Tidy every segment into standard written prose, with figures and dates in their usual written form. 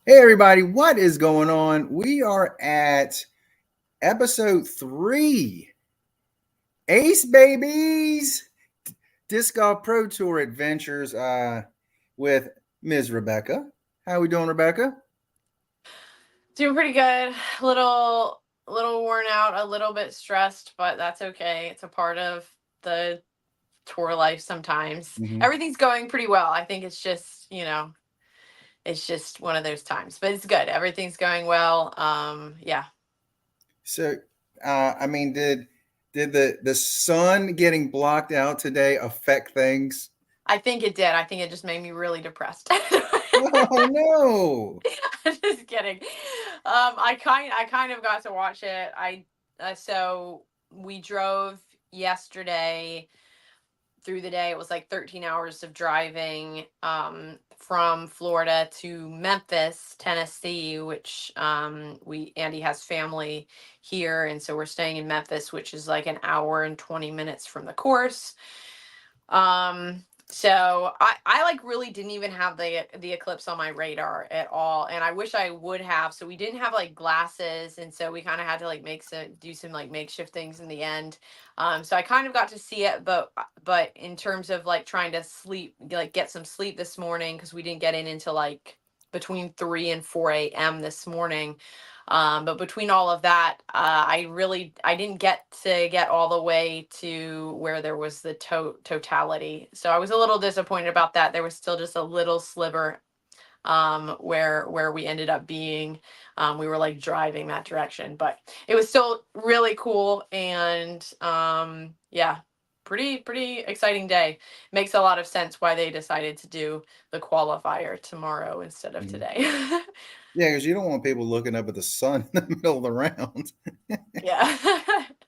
Hey, everybody, what is going on? We are at episode 3, Acebabie's Disc Golf Pro Tour Adventures with Ms. Rebecca. How we doing, Rebecca? Doing pretty good. A little worn out, a little bit stressed, but that's okay. It's a part of the tour life sometimes. Mm-hmm. Everything's going pretty well. I think it's just one of those times. But it's good. Everything's going well. Yeah. So, did the sun getting blocked out today affect things? I think it did. I think it just made me really depressed. Oh no! Just kidding. I kind of got to watch it. So we drove yesterday through the day. It was like 13 hours of driving from Florida to Memphis, Tennessee, which Andy has family here, and so we're staying in Memphis, which is like an hour and 20 minutes from the course. So I like really didn't even have the eclipse on my radar at all, and I wish I would have. So we didn't have like glasses, and so we kind of had to like do some like makeshift things in the end. So I kind of got to see it, but in terms of like trying to sleep, like get some sleep this morning, because we didn't get in until like between 3 and 4 a.m. this morning. But between all of that, I didn't get all the way to where there was the totality. So I was a little disappointed about that. There was still just a little sliver where we ended up being. We were like driving that direction, but it was still really cool, and yeah, pretty exciting day. Makes a lot of sense why they decided to do the qualifier tomorrow instead of Mhm. today. Yeah, because you don't want people looking up at the sun in the middle of the round. Yeah. Yeah,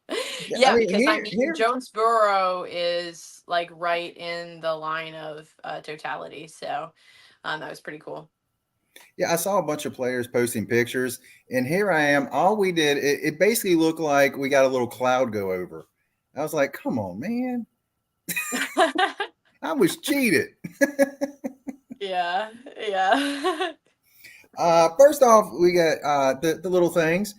I Yeah, mean, because I here, mean, here. Jonesboro is like right in the line of totality. So that was pretty cool. Yeah, I saw a bunch of players posting pictures, and here I am. All we did, it basically looked like we got a little cloud go over. I was like, come on, man. I was cheated. Yeah, yeah. First off, we got the little things.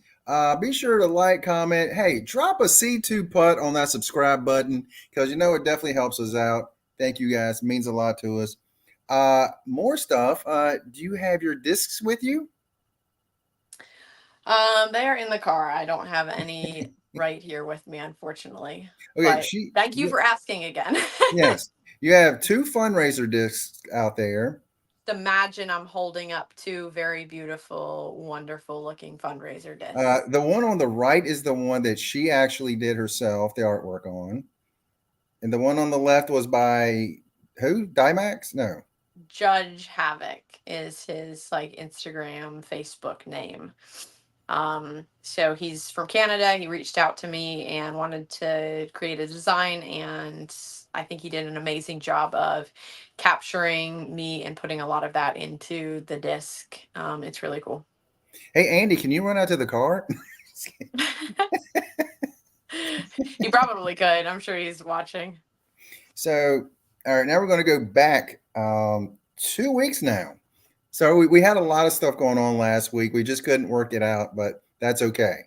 Be sure to like, comment. Hey, drop a C2 putt on that subscribe button because it definitely helps us out. Thank you guys. It means a lot to us. More stuff. Do you have your discs with you? They are in the car. I don't have any right here with me, unfortunately. Okay, But thank you for asking again. yes, you have two fundraiser discs out there. Imagine I'm holding up two very beautiful, wonderful looking fundraiser discs. The one on the right is the one that she actually did herself, the artwork on, and the one on the left was by who? Dimax? No. Judge Havoc is his like Instagram, Facebook name. So he's from Canada. He reached out to me and wanted to create a design, and I think he did an amazing job of capturing me and putting a lot of that into the disc. It's really cool. Hey, Andy, can you run out to the car? He probably could. I'm sure he's watching. So, all right, now we're going to go back 2 weeks now. So we had a lot of stuff going on last week. We just couldn't work it out, but that's okay.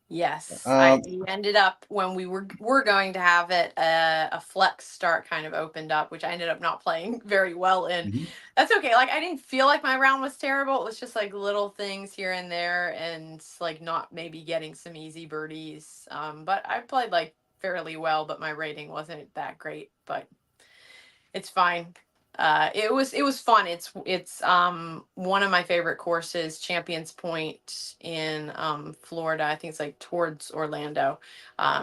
Yes, Um, we ended up when we were going to have it. A flex start kind of opened up, which I ended up not playing very well in. mhm. That's okay. Like I didn't feel like my round was terrible. It was just like little things here and there, and like not maybe getting some easy birdies. But I played like fairly well, but my rating wasn't that great. But it's fine. It was fun. It's one of my favorite courses, Champions Point in Florida. I think it's like towards Orlando.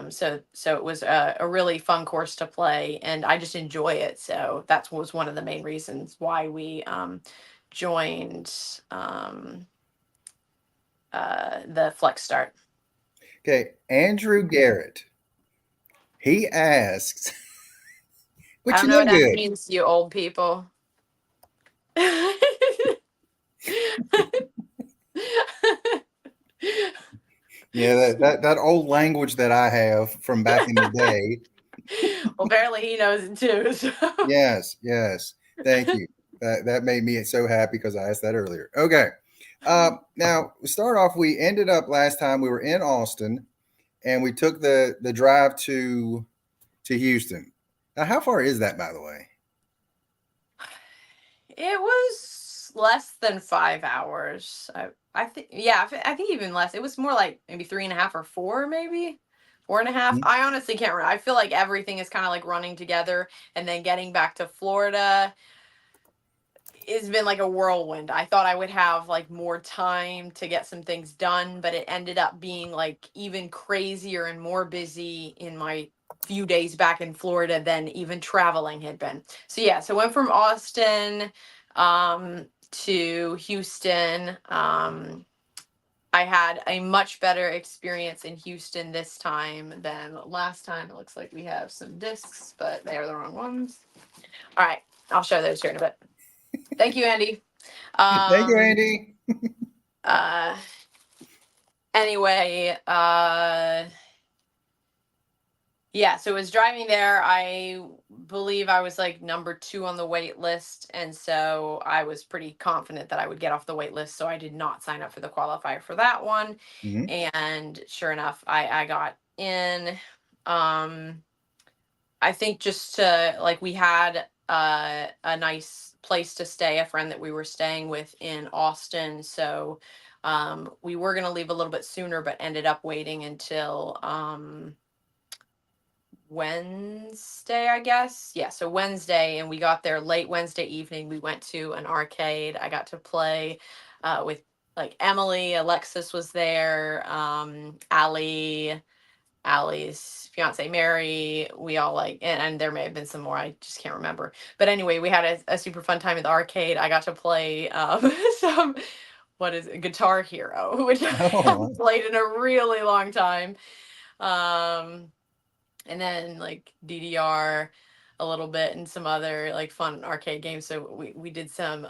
So it was a really fun course to play, and I just enjoy it. So that was one of the main reasons why we joined the Flex Start. Okay, Andrew Garrett. He asks, I "What don't you know know what that good?" means, you old people. Yeah, that old language that I have from back in the day. Well, apparently he knows it too. So. Yes, yes. Thank you. That made me so happy because I asked that earlier. Okay. Now we start off. We ended up last time we were in Austin, and we took the drive to Houston. Now, how far is that, by the way? It was less than 5 hours. I think, yeah, I think even less. It was more like maybe 3.5 or four, maybe 4.5. I honestly can't remember. I feel like everything is kind of like running together, and then getting back to Florida it's been like a whirlwind. I thought I would have like more time to get some things done, but it ended up being like even crazier and more busy in my few days back in Florida than even traveling had been. So yeah, so went from Austin to Houston. I had a much better experience in Houston this time than last time. It looks like we have some discs, but they are the wrong ones. All right, I'll show those here in a bit. Thank you, Andy. Thank you, Andy. Uh anyway, yeah, so it was driving there. I believe I was like number 2 on the wait list, and so I was pretty confident that I would get off the wait list, so I did not sign up for the qualifier for that one. Mm-hmm. And sure enough, I got in. um I think just to like we had a nice place to stay, a friend that we were staying with in Austin. So we were going to leave a little bit sooner, but ended up waiting until Wednesday, I guess. Yeah, so Wednesday, and we got there late Wednesday evening. We went to an arcade. I got to play with like Emily, Alexis was there, Allie's fiance Mary. We all like, and there may have been some more. I just can't remember. But anyway, we had a super fun time at the arcade. I got to play some what is it, Guitar Hero, which I Oh, haven't played in a really long time. Um, and then like DDR a little bit and some other like fun arcade games. So we did some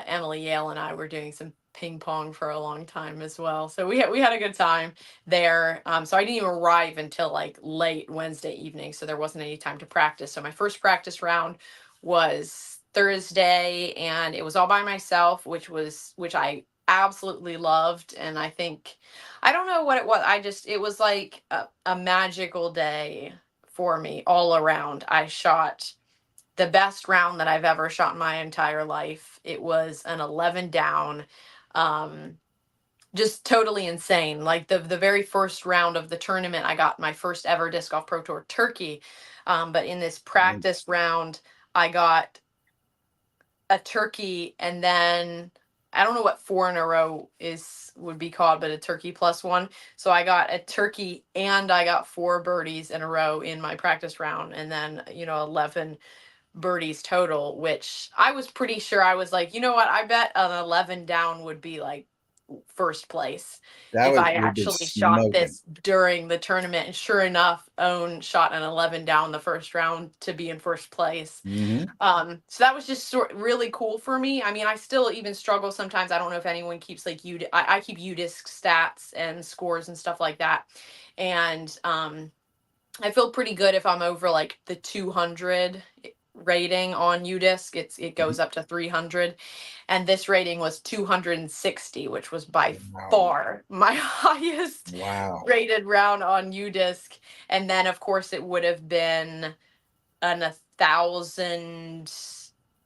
Emily Yale and I were doing some ping pong for a long time as well. So we had a good time there. So I didn't even arrive until like late Wednesday evening, so there wasn't any time to practice. So my first practice round was Thursday, and it was all by myself, which I absolutely loved. And I think I don't know what it was. It was like a magical day for me all around. I shot the best round that I've ever shot in my entire life. It was an 11 down. Um, just totally insane. Like the very first round of the tournament, I got my first ever Disc Golf Pro Tour turkey. But in this nice. practice round, I got a turkey, and then I don't know what 4 in a row would be called, but a turkey plus one. So I got a turkey and I got 4 birdies in a row in my practice round, and then 11 birdies total, which I was pretty sure. I was like, you know what? I bet an 11 down would be like first place That if I would be actually shot smoking. this during the tournament. And sure enough, Owen shot an 11 down the first round to be in first place. Mm-hmm. So that was just really cool for me. I mean, I still even struggle sometimes. I don't know if anyone keeps like I keep UDisc stats and scores and stuff like that. And I feel pretty good if I'm over like the 200 rating on UDisc. It goes up to 300, and this rating was 260, which was by Wow. far my highest Wow. rated round on UDisc. And then of course it would have been an 1,000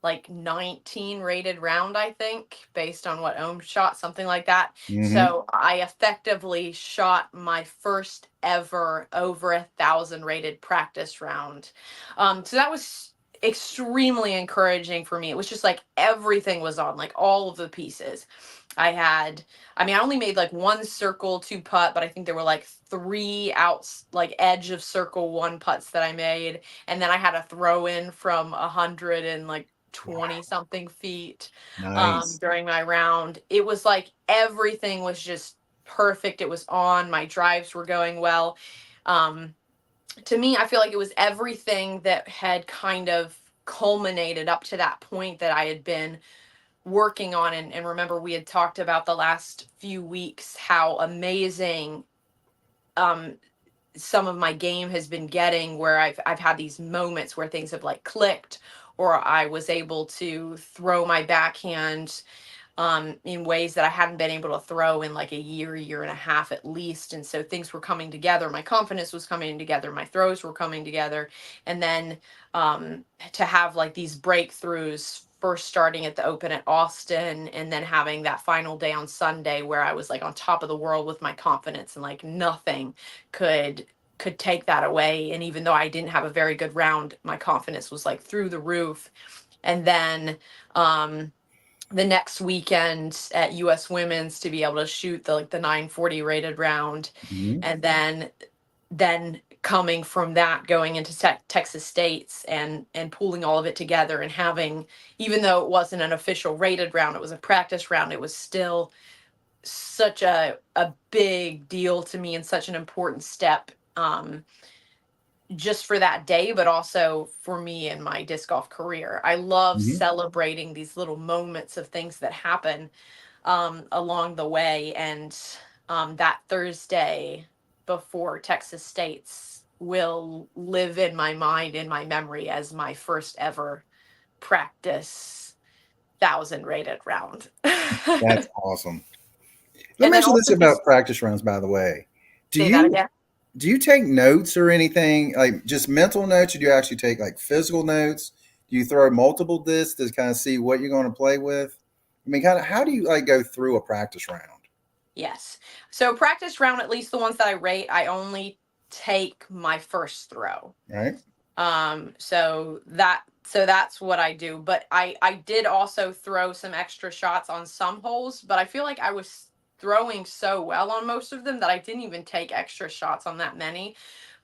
like 19 rated round, I think, based on what Ohm shot, something like that. Mm-hmm. So I effectively shot my first ever over 1,000 rated practice round. So that was extremely encouraging for me. It was just like everything was on, like all of the pieces. I mean, I only made like one circle 2 putt, but I think there were like 3 outs, like edge of circle 1 putts that I made. And then I had a throw in from 100 and like 20 something feet Nice. during my round. It was like everything was just perfect. It was on. My drives were going well. Um, to me, I feel like it was everything that had kind of culminated up to that point that I had been working on. And remember, we had talked about the last few weeks how amazing um, some of my game has been getting, where I've had these moments where things have like clicked, or I was able to throw my backhand in ways that I hadn't been able to throw in like a year and a half at least. And so things were coming together. My confidence was coming together. My throws were coming together. And then to have like these breakthroughs, first starting at the Open at Austin and then having that final day on Sunday where I was like on top of the world with my confidence and like nothing could take that away. And even though I didn't have a very good round, my confidence was like through the roof. And then the next weekend at US Women's to be able to shoot the like the 940 rated round, Mhm. and then coming from that going into Texas States and pulling all of it together and having, even though it wasn't an official rated round, it was a practice round, it was still such a big deal to me and such an important step, just for that day, but also for me in my disc golf career. I love Mhm. celebrating these little moments of things that happen along the way. And that Thursday before Texas States will live in my mind, in my memory, as my first ever practice 1,000 rated round. That's awesome. Let And me then ask you this also about just practice runs, by the way. Do say that you again. do you take notes or anything, like just mental notes, or do you actually take like physical notes? Do you throw multiple discs to kind of see what you're going to play with? I mean, kind of how do you like go through a practice round? Yes. So practice round, at least the ones that I rate, I only take my first throw. Right. So that's what I do. But I did also throw some extra shots on some holes, but I feel like I was throwing so well on most of them that I didn't even take extra shots on that many.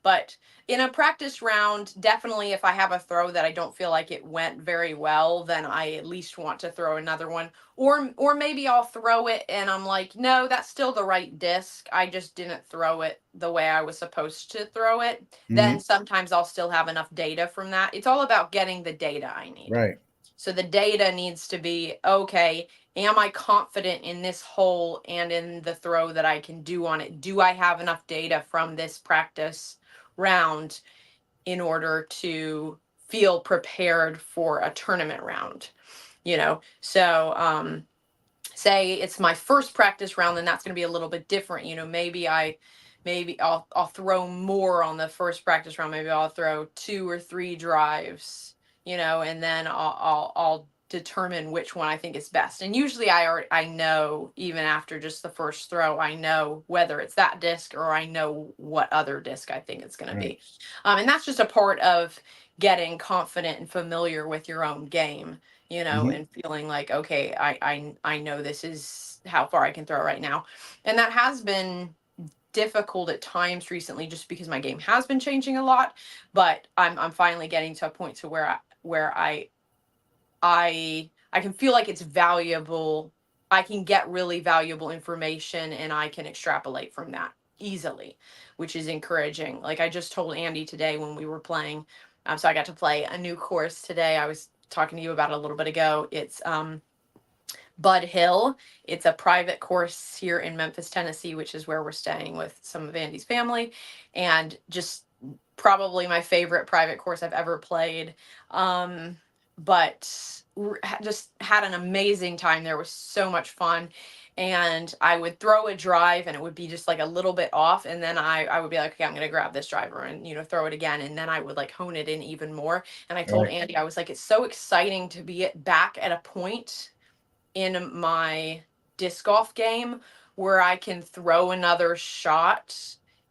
But in a practice round, definitely if I have a throw that I don't feel like it went very well, then I at least want to throw another one. Or maybe I'll throw it and I'm like, no, that's still the right disc. I just didn't throw it the way I was supposed to throw it. Mm-hmm. Then sometimes I'll still have enough data from that. It's all about getting the data I need. Right. So the data needs to be okay. Am I confident in this hole and in the throw that I can do on it? Do I have enough data from this practice round in order to feel prepared for a tournament round? So say it's my first practice round, then that's going to be a little bit different. Maybe I'll throw more on the first practice round. Maybe I'll throw 2 or 3 drives, and then I'll determine which one I think is best. And usually I know, even after just the first throw, I know whether it's that disc or I know what other disc I think it's going to Right. be. And that's just a part of getting confident and familiar with your own game, Mm-hmm. and feeling like, okay, I know this is how far I can throw right now. And that has been difficult at times recently just because my game has been changing a lot, but I'm finally getting to a point to where I can feel like it's valuable. I can get really valuable information and I can extrapolate from that easily, which is encouraging. Like I just told Andy today when we were playing, so I got to play a new course today. I was talking to you about it a little bit ago. It's Bud Hill. It's a private course here in Memphis, Tennessee, which is where we're staying with some of Andy's family, and just probably my favorite private course I've ever played. But just had an amazing time. There was so much fun. And I would throw a drive and it would be just like a little bit off. And then I would be like, okay, I'm going to grab this driver and, throw it again. And then I would like hone it in even more. And I told Right. Andy, I was like, it's so exciting to be back at a point in my disc golf game where I can throw another shot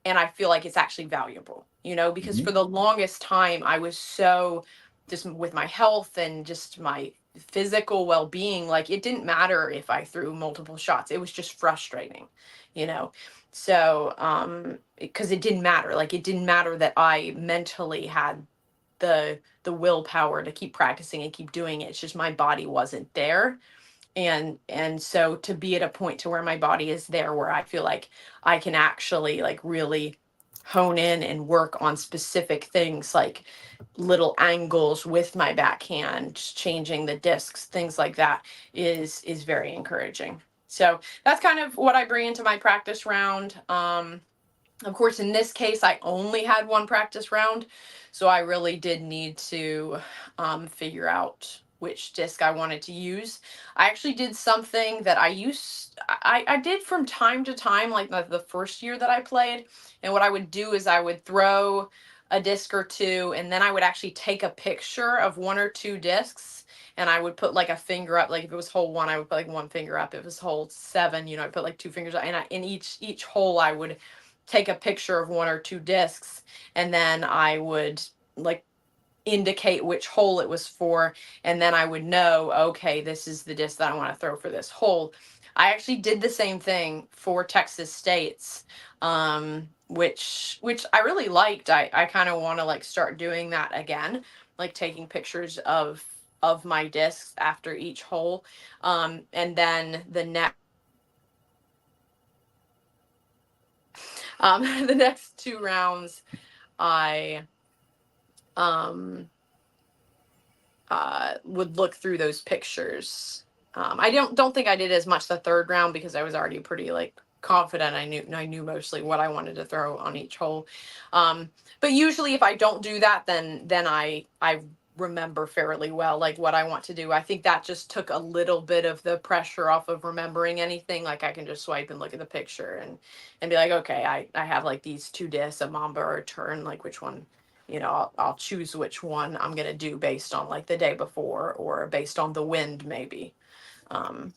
and I feel like it's actually valuable, because Mm-hmm. for the longest time I was so just with my health and just my physical well-being, like it didn't matter if I threw multiple shots. It was just frustrating, you know. So, because it didn't matter. Like it didn't matter that I mentally had the willpower to keep practicing and keep doing it. It's just my body wasn't there, and so to be at a point to where my body is there where I feel like I can actually like really hone in and work on specific things like little angles with my backhand, changing the discs, things like that is very encouraging. So that's kind of what I bring into my practice round. Of course, in this case, I only had one practice round, so I really did need to figure out which disc I wanted to use. I actually did something that I did from time to time, like the first year that I played. And what I would do is I would throw a disc or two, and then I would actually take a picture of one or two discs. And I would put like a finger up, like if it was hole one, I would put like one finger up. If it was hole seven, I put like two fingers up. And in each hole, I would take a picture of one or two discs, and then I would like indicate which hole it was for, and then I would know, okay, this is the disc that I want to throw for this hole. I actually did the same thing for Texas States, which I really liked. I kind of want to like start doing that again, like taking pictures of my discs after each hole, and then the next the next two rounds I um would look through those pictures. I don't think I did as much the third round because I was already pretty like confident. I knew mostly what I wanted to throw on each hole. But usually if I don't do that, then I remember fairly well like what I want to do. I think that just took a little bit of the pressure off of remembering anything. Like I can just swipe and look at the picture and be like, okay, I have like these two discs, a mamba or a turn, like which one, I'll choose which one I'm gonna do based on like the day before or based on the wind maybe. Um,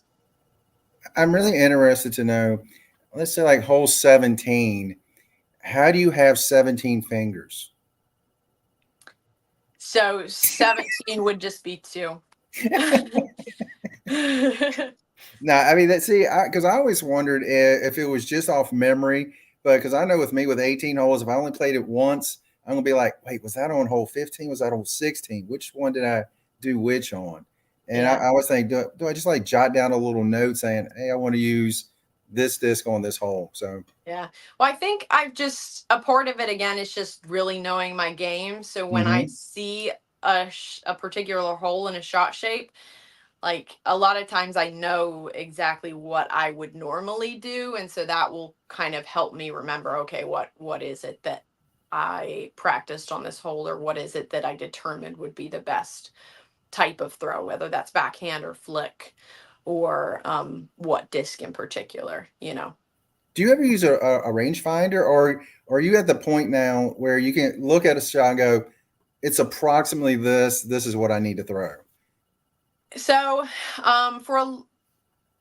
I'm really interested to know, let's say like hole 17, how do you have 17 fingers? so 17 would just be two. No, I mean that. See, because I always wondered if it was just off memory, but because I know with me with 18 holes, if I only played it once, I'm gonna be like, wait, was that on hole 15? Was that on 16? Which one did I do which on? And Yeah. I always think, do I just like jot down a little note saying, hey, I want to use this disc on this hole? So, Yeah. Well, I think I've just a part of it again is just really knowing my game. So when I hmm see a particular hole in a shot shape, like a lot of times I know exactly what I would normally do, and so that will kind of help me remember, okay, what is it that I practiced on this hole, or what is it that I determined would be the best type of throw, whether that's backhand or flick, or what disc in particular. do you ever use a rangefinder, or are you at the point now where you can look at a shot and go, it's approximately this. This is what I need to throw. So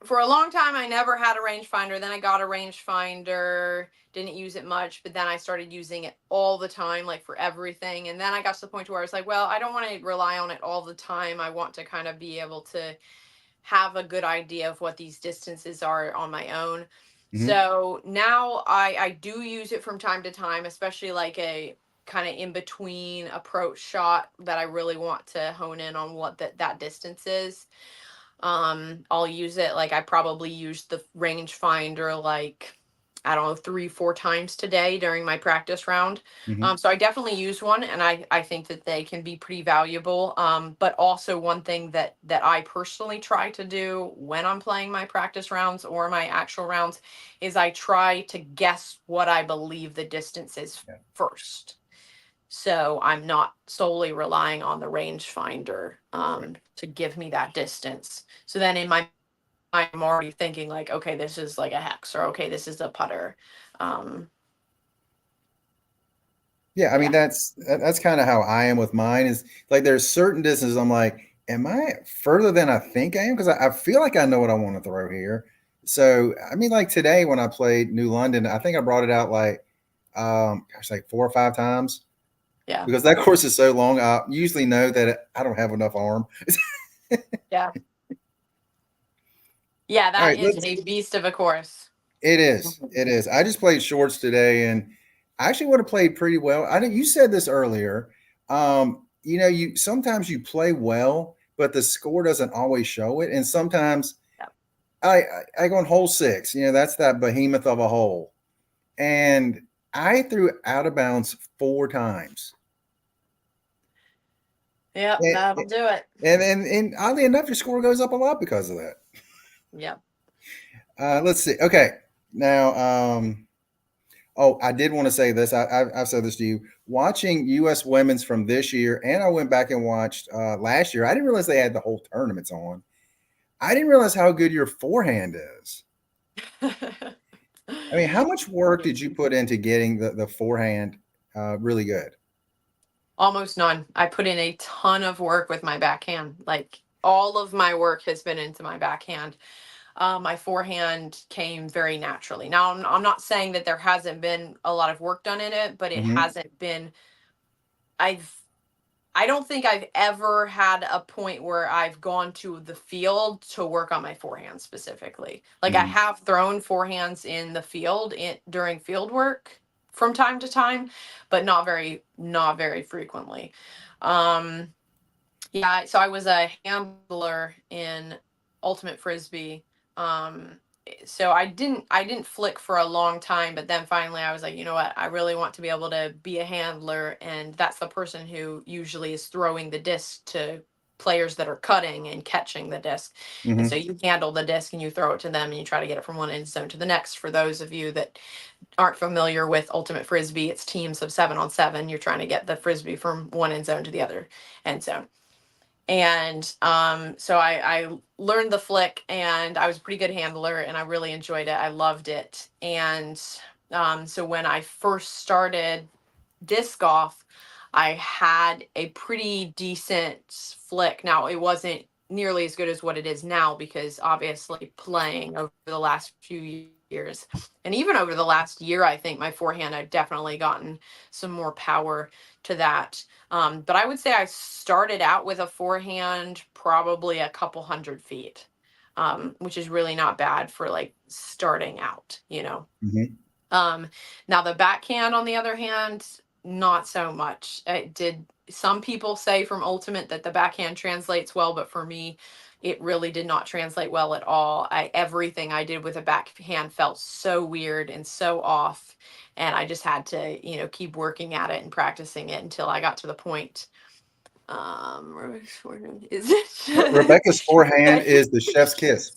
for a long time I never had a rangefinder. Then I got a rangefinder, didn't use it much, but then I started using it all the time, like for everything. And then I got to the point where I was like, well, I don't want to rely on it all the time. I want to kind of be able to have a good idea of what these distances are on my own. hmm So now I do use it from time to time, especially like a kind of in between approach shot that I really want to hone in on what that distance is. I'll use it, like I probably used the rangefinder like, I don't know, 3 4 times today during my practice round. hmm So I definitely use one, and I think that they can be pretty valuable. But also one thing that I personally try to do when I'm playing my practice rounds or my actual rounds is I try to guess what I believe the distance is Yeah. first, so I'm not solely relying on the rangefinder Right. to give me that distance. So then in my mind, I'm already thinking like, okay, this is like a hex, or okay, this is a putter. Um, Yeah, I mean yeah. that's kind of how I am with mine. Is like there's certain distances I'm like, am I further than I think I am? Because I feel like I know what I want to throw here. So I mean, like today when I played New London, I think I brought it out like, gosh, like 4 or 5 times Yeah. because that course is so long. I usually know that I don't have enough arm. Yeah. Yeah. All That right, is let's. a beast of a course. It is. It is. I just played shorts today, and I actually would have played pretty well. I think you said this earlier. You sometimes you play well, but the score doesn't always show it. And sometimes Yeah. I go on hole 6. That's that behemoth of a hole, and I threw out of bounds 4 times. Yep. And That'll do it. and oddly enough, your score goes up a lot because of that. Yep. Let's see. Okay, now Oh, I did want to say this. I've said this to you. Watching U.S. women's from this year, and I went back and watched last year. I didn't realize they had the whole tournaments on. I didn't realize how good your forehand is. I mean, how much work did you put into getting the forehand really good? Almost none. I put in a ton of work with my backhand. Like all of my work has been into my backhand. My forehand came very naturally. Now, I'm not saying that there hasn't been a lot of work done in it, but it Hmm. hasn't been. I've I don't think I've ever had a point where I've gone to the field to work on my forehand specifically. Like I Hmm. have thrown forehands in the field during field work from time to time, but not very frequently. Um yeah, so I was a handler in ultimate frisbee. So I didn't flick for a long time, but then finally I was like, you know what? I really want to be able to be a handler, and that's the person who usually is throwing the disc to players that are cutting and catching the disc. And so Hmm. you handle the disc and you throw it to them and you try to get it from one end zone to the next. For those of you that aren't familiar with ultimate frisbee, it's teams of 7-on-7. You're trying to get the frisbee from one end zone to the other end zone. And so I learned the flick, and I was a pretty good handler, and I really enjoyed it. I loved it. And so when I first started disc golf, I had a pretty decent flick. Now, it wasn't nearly as good as what it is now, because obviously playing over the last few years and even over the last year, I think my forehand, I've definitely gotten some more power to that. But I would say I started out with a forehand probably a couple 100 feet, which is really not bad for like starting out. Hmm. Um, Now the backhand, on the other hand, not so much. It did. Some people say from Ultimate that the backhand translates well, but for me, it really did not translate well at all. Everything I did with a backhand felt so weird and so off, and I just had to, keep working at it and practicing it until I got to the point. Where is it? Rebecca's forehand is the chef's kiss.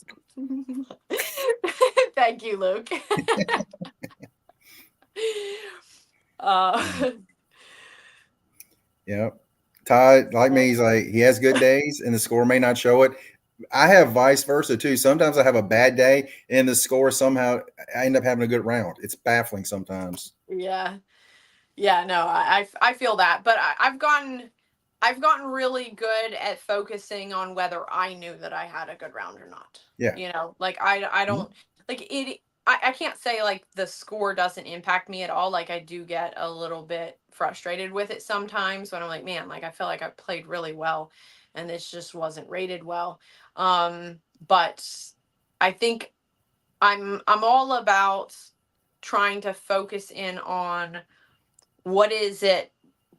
Thank you, Luke. uh, Yeah. Todd, like me, he's like he has good days and the score may not show it. I have vice versa too. Sometimes I have a bad day and the score somehow I end up having a good round. It's baffling sometimes. yeah. Yeah, no, I feel that, but I've gotten really good at focusing on whether I knew that I had a good round or not. Yeah. Like I Mhm. don't like it. I can't say like the score doesn't impact me at all. Like I do get a little bit frustrated with it sometimes when I'm like, man, like I feel like I played really well, and this just wasn't rated well. But I think I'm all about trying to focus in on what is it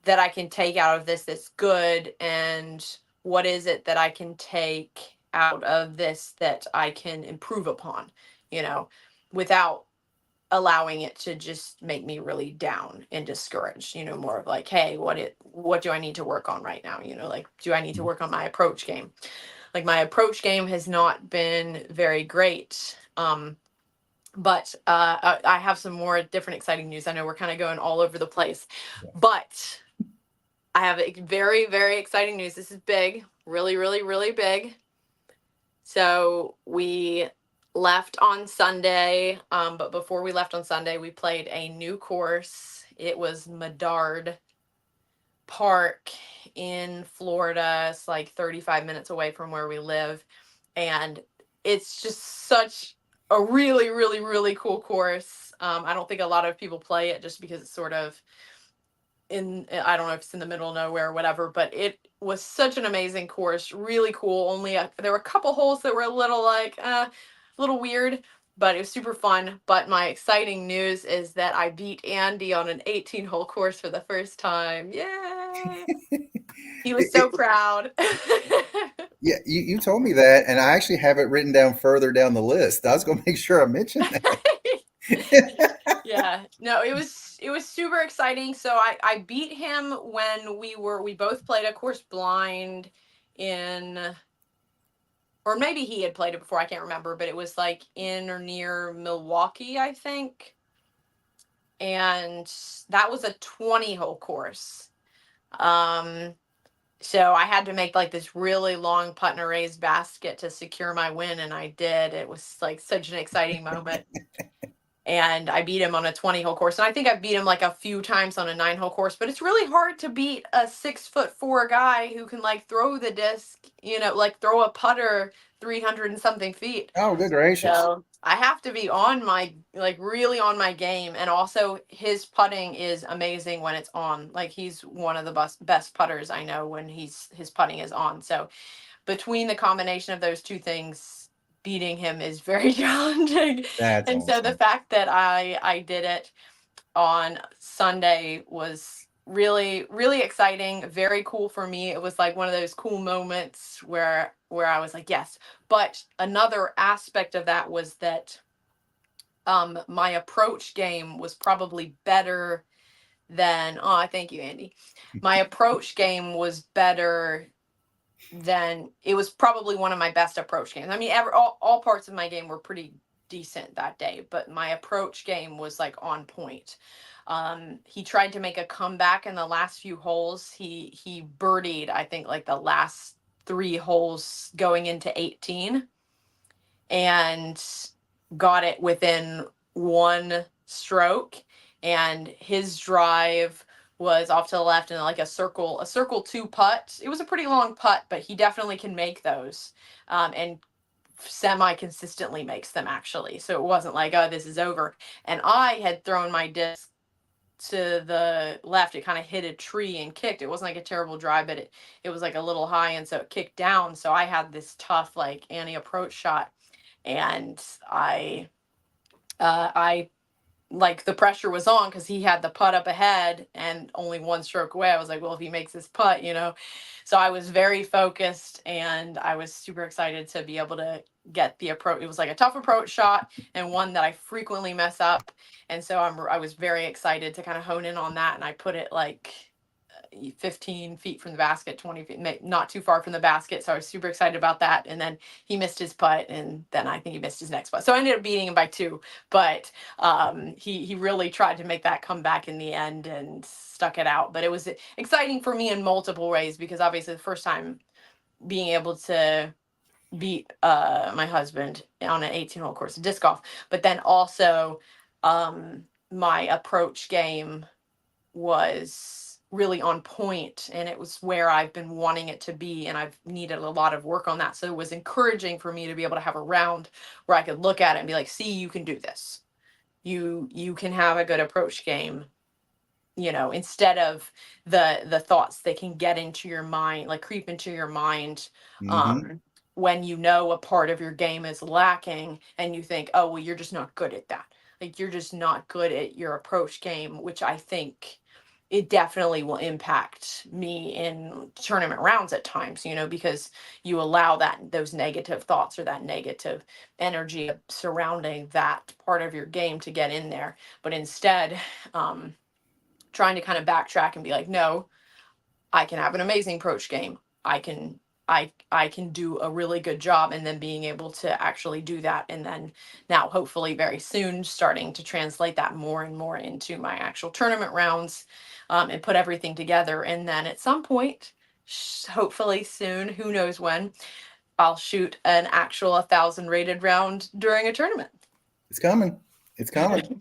that I can take out of this that's good, and what is it that I can take out of this that I can improve upon, you know, without allowing it to just make me really down and discouraged. More of like, hey, what do I need to work on right now? Like, do I need to work on my approach game? Like, my approach game has not been very great. But I have some more different exciting news. I know we're kind of going all over the place, but I have a very, very exciting news. This is big, really, really, really big. So we left on Sunday, but before we left on Sunday, we played a new course. It was Medard Park in Florida. It's like 35 minutes away from where we live. And it's just such a really, really, really cool course. I don't think a lot of people play it just because it's sort of I don't know if it's in the middle of nowhere or whatever, but it was such an amazing course. Really cool. There were a couple holes that were a little like, a little weird, but it was super fun. But my exciting news is that I beat Andy on an 18-hole course for the first time. Yeah. He was so It, proud. yeah, you told me that, and I actually have it written down further down the list. I was going to make sure I mentioned that. Yeah, no, it was super exciting. So I beat him when we both played a course blind in, or maybe he had played it before, I can't remember, but it was like in or near Milwaukee, I think. and that was a 20-hole course. Um, so I had to make like this really long putt in a raised basket to secure my win, and I did. It was like such an exciting moment. And I beat him on a 20-hole course. And I think I've beat him like a few times on a 9-hole course, but it's really hard to beat a 6'4" guy who can like throw the disc, like throw a putter 300 and something feet. Oh, good gracious. So I have to be on my, like, really on my game. And also his putting is amazing when it's on. Like, he's one of the best putters I know when his putting is on. So between the combination of those two things, beating him is very challenging. That's And so the awesome. fact that I did it on Sunday was really really exciting, very cool for me. It was like one of those cool moments where I was like, yes. But another aspect of that was that my approach game was probably better than, oh, thank you, Andy. My approach game was better than, it was probably one of my best approach games. I mean, all parts of my game were pretty decent that day, but my approach game was like on point. He tried to make a comeback in the last few holes. He birdied, I think, like the last 3 holes going into 18, and got it within 1 stroke. And his drive was off to the left and like a circle 2 putt. It was a pretty long putt, but he definitely can make those, and semi consistently makes them, actually. So it wasn't like, oh, this is over. And I had thrown my disc to the left. It kind of hit a tree and kicked. It wasn't like a terrible drive, but it was like a little high, and so it kicked down. So I had this tough like anti approach shot, and I like, the pressure was on because he had the putt up ahead and only 1 stroke away. I was like, well, if he makes this putt. So I was very focused, and I was super excited to be able to get the approach. It was like a tough approach shot and one that I frequently mess up. And so I was very excited to kind of hone in on that. And I put it like 15 feet from the basket, 20 feet, not too far from the basket. So I was super excited about that. And then he missed his putt, and then I think he missed his next putt. So I ended up beating him by 2, but he really tried to make that comeback in the end and stuck it out. But it was exciting for me in multiple ways, because obviously the first time being able to beat my husband on an 18-hole course of disc golf, but then also my approach game was really on point, and it was where I've been wanting it to be, and I've needed a lot of work on that. So it was encouraging for me to be able to have a round where I could look at it and be like, see, you can do this. You can have a good approach game, instead of the thoughts that can get into your mind, like creep into your mind, Mm-hmm. um when a part of your game is lacking, and you think, oh, well, you're just not good at that. Like, you're just not good at your approach game, which I think it definitely will impact me in tournament rounds at times, because you allow those negative thoughts or that negative energy surrounding that part of your game to get in there. But instead, trying to kind of backtrack and be like, no, I can have an amazing approach game. I can do a really good job, and then being able to actually do that, and then now hopefully very soon starting to translate that more and more into my actual tournament rounds, and put everything together. And then at some point, hopefully soon, who knows when, I'll shoot an actual 1,000 rated round during a tournament. It's coming. It's coming.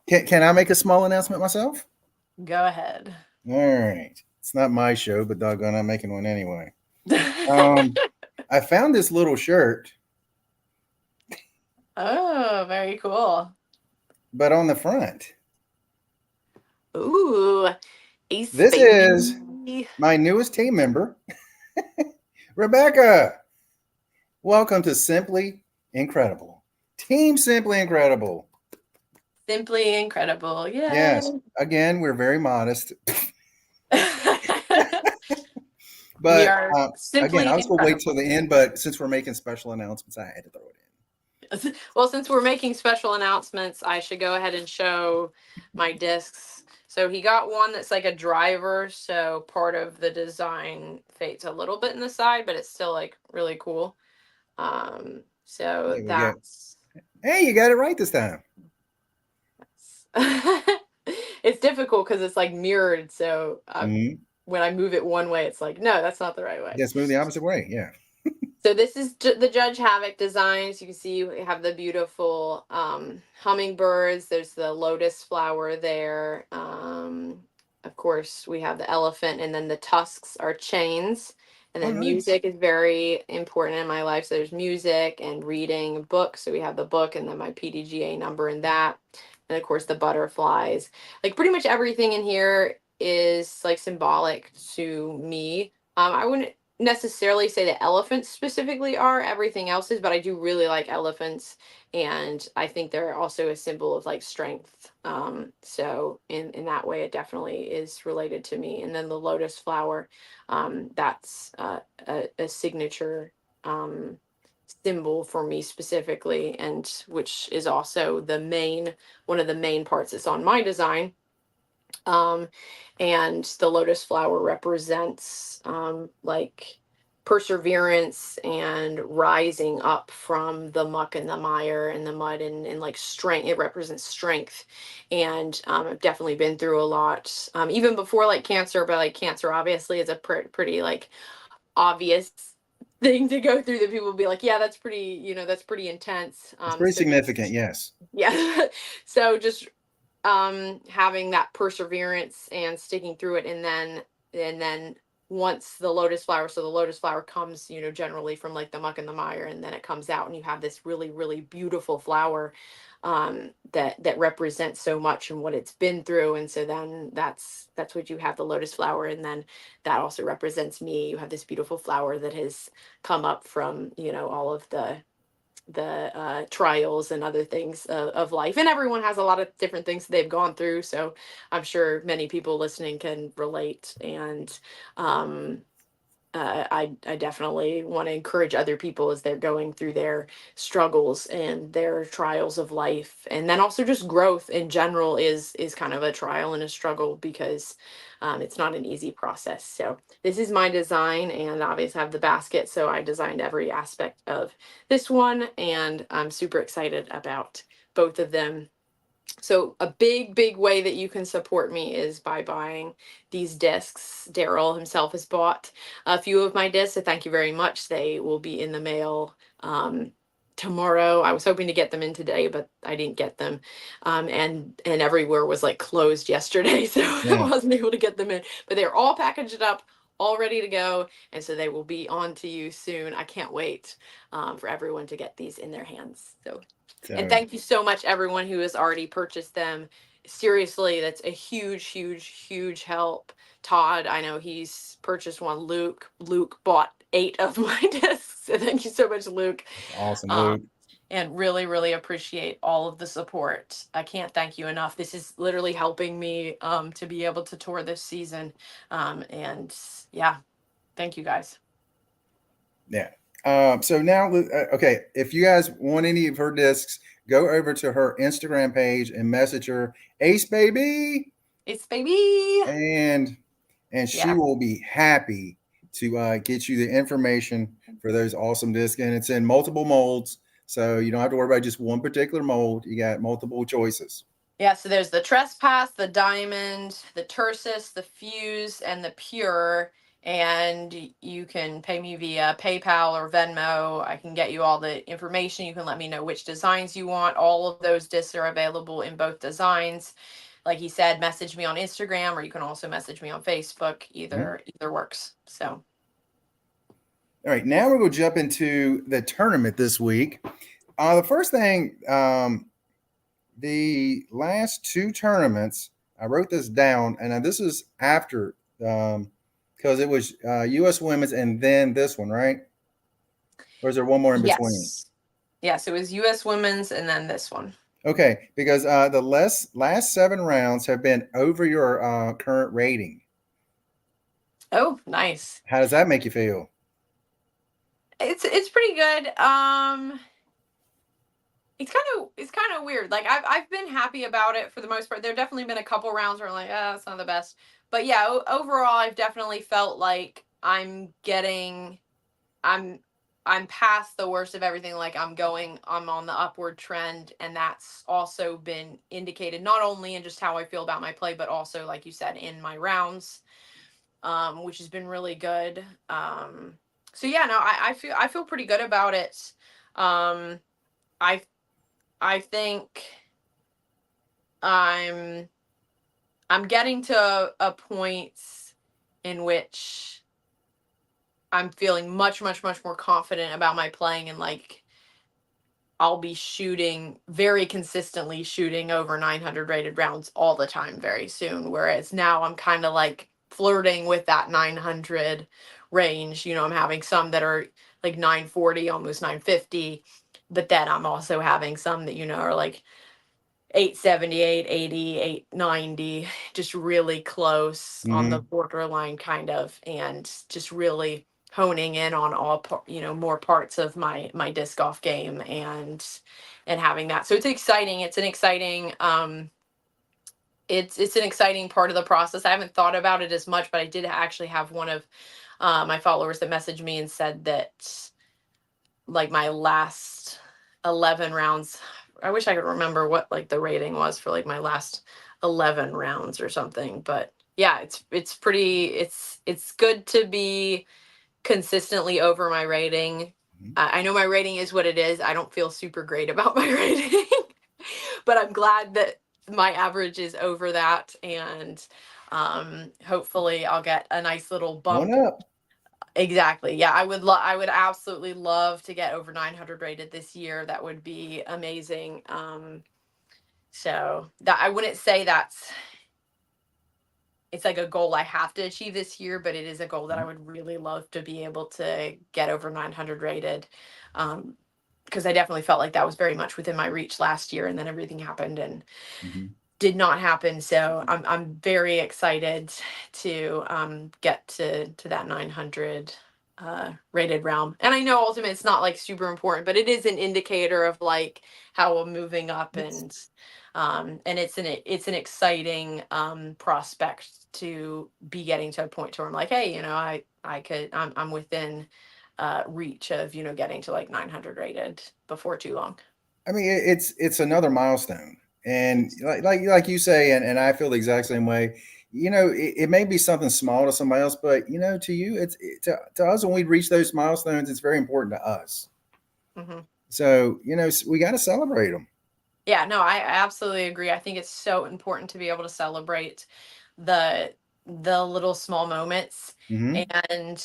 Can I make a small announcement myself? Go ahead. All right. It's not my show, but doggone, I'm making one anyway. Um, I found this little shirt, Oh, very cool. but on the front, Ooh, this is Acebabieee. my newest team member, Rebecca. Welcome to Simply Incredible. Team Simply Incredible. Simply incredible. Yay. Yes. Again, we're very modest. We But are again, simply I was going to wait till incredible. the end, but since we're making special announcements, I had to throw it Well, since we're making special announcements, I should go ahead and show my discs. So he got one that's like a driver, so part of the design fades a little bit in the side, but it's still like really cool. So in. There we go. that's Hey, you got it right this time. it's difficult because it's like mirrored. So Hmm. when I move it one way, it's like, no, that's not the right way. Yes, move the opposite way. Yeah. So this is the Judge Havoc designs. You can see we have the beautiful hummingbirds. There's the lotus flower there. Of course, we have the elephant, and then the tusks are chains. And Oh, then nice. music is very important in my life. So there's music and reading books. So we have the book and then my PDGA number in that. And of course, the butterflies. Like pretty much everything in here is like symbolic to me. I wouldn't necessarily say that elephants specifically are, everything else is, but I do really like elephants, and I think they're also a symbol of like strength. So in that way, it definitely is related to me. And then the lotus flower, that's a signature symbol for me specifically, and which is also the main one of the main parts that's on my design. um, and the lotus flower represents like perseverance and rising up from the muck and the mire and the mud, and like strength. It represents strength. And I've definitely been through a lot, even before like cancer, but like cancer obviously is a pretty like obvious thing to go through, that people will be like, yeah, that's pretty, that's pretty intense. It's pretty So significant. just, Yes. yeah. So just having that perseverance and sticking through it, and then once the lotus flower, so the lotus flower comes, generally from like the muck and the mire, and then it comes out and you have this really really beautiful flower, that represents so much and what it's been through. And so then that's what you have, the lotus flower, and then that also represents me. You have this beautiful flower that has come up from, all of the trials and other things of life. And everyone has a lot of different things they've gone through, so I'm sure many people listening can relate. And um, I definitely want to encourage other people as they're going through their struggles and their trials of life, and then also just growth in general is kind of a trial and a struggle, because it's not an easy process. So this is my design, and obviously I have the basket, so I designed every aspect of this one, and I'm super excited about both of them. So a big way that you can support me is by buying these discs. Daryl himself has bought a few of my discs, so thank you very much. They will be in the mail tomorrow. I was hoping to get them in today, but I didn't get them. And everywhere was like closed yesterday, so I Yeah. wasn't able to get them in. But they're all packaged up, all ready to go, and so they will be on to you soon. I can't wait for everyone to get these in their hands. So, and So thank you so much, everyone who has already purchased them. Seriously, that's a huge help. Todd, I know he's purchased one. Luke bought 8 of my discs. So thank you so much, Luke. it's awesome, Um, Luke. and really appreciate all of the support. I can't thank you enough. This is literally helping me to be able to tour this season. And yeah, thank you guys. Yeah. So now, okay, if you guys want any of her discs, go over to her Instagram page and message her Acebabieee, It's baby. and she Yeah. will be happy to get you the information for those awesome discs. And it's in multiple molds, so you don't have to worry about just one particular mold. You got multiple choices. Yeah, so there's the trespass, the diamond, the tersus, the fuse, and the pure. And you can pay me via PayPal or Venmo. I can get you all the information. You can let me know which designs you want. All of those discs are available in both designs. Like he said, message me on Instagram, or you can also message me on Facebook. Mhm. Either works. So All right, now we're going to jump into the tournament this week. The first thing, the last 2 tournaments, I wrote this down, and this is after, because it was U.S. Women's and then this one, right? Or is there one more in between? yes. Yes, it was US Women's and then this one. Okay, because the last 7 rounds have been over your current rating. Oh, nice. How does that make you feel? It's pretty good. It's kind of weird. Like I've been happy about it for the most part. There definitely been a couple rounds where I'm like, that's not the best. But yeah, overall, I've definitely felt like I'm I'm past the worst of everything. Like I'm on the upward trend, and that's also been indicated not only in just how I feel about my play, but also, like you said, in my rounds, which has been really good. So yeah, no, I feel pretty good about it. Um, I I think I'm I'm getting to a point in which I'm feeling much more confident about my playing, and like I'll be shooting very consistently, shooting over 900 rated rounds all the time very soon. Whereas now I'm kind of like flirting with that 900 range. You know, I'm having some that are like 940, almost 950, but then I'm also having some that, you know, are like 878, 80, 890, just really close on the Mm-hmm. borderline kind of, and just really honing in on all more parts of my disc golf game, and having that. So it's exciting. It's an exciting part of the process. I haven't thought about it as much, but I did actually have one of my followers that messaged me and said that like my last 11 rounds, I wish I could remember what like the rating was for like my last 11 rounds or something, but yeah, it's pretty, it's good to be consistently over my rating. I know my rating is what it is. I don't feel super great about my rating, but I'm glad that my average is over that, and hopefully I'll get a nice little One bump. up. Exactly. Yeah, I would absolutely love to get over 900 rated this year. That would be amazing. So that I wouldn't say it's like a goal I have to achieve this year, but it is a goal that I would really love to be able to get over 900 rated. Because I definitely felt like that was very much within my reach last year, and then everything happened and Mm-hmm. did not happen. So I'm very excited to get to that 900 rated realm. And I know ultimately it's not like super important, but it is an indicator of like how I'm moving up, It's, and it's an exciting prospect to be getting to a point to where I'm like, hey, you know, I'm within reach of, you know, getting to like 900 rated before too long. I mean, it's another milestone, and like you say, and I feel the exact same way. You know, it may be something small to somebody else, but you know, to you, to us when we reach those milestones, it's very important to us. Hmm. So you know, we got to celebrate them. Yeah, no, I absolutely agree. I think it's so important to be able to celebrate the the little small moments. Mm-hmm. And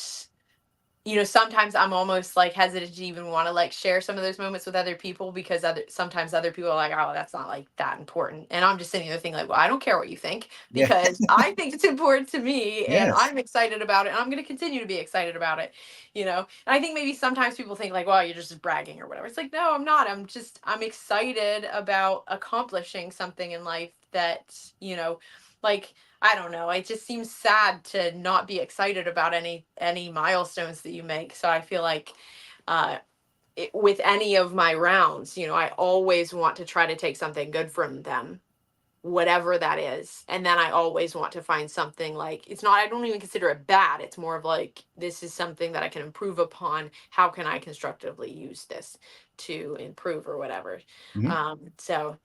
you know, sometimes I'm almost like hesitant to even want to like share some of those moments with other people, because sometimes other people are like, oh, that's not like that important. And I'm just sitting there thinking like, well, I don't care what you think, Yeah. because I think it's important to me, and Yes. I'm excited about it, and I'm going to continue to be excited about it, you know. And I think maybe sometimes people think like, well, you're just bragging or whatever. It's like, no, I'm not. I'm excited about accomplishing something in life that, you know, like, I don't know. It just seems sad to not be excited about any milestones that you make. So I feel like uh, with any of my rounds, you know, I always want to try to take something good from them, whatever that is. And then I always want to find something like, it's not, I don't even consider it bad. It's more of like, this is something that I can improve upon. How can I constructively use this to improve or whatever? Mm-hmm. So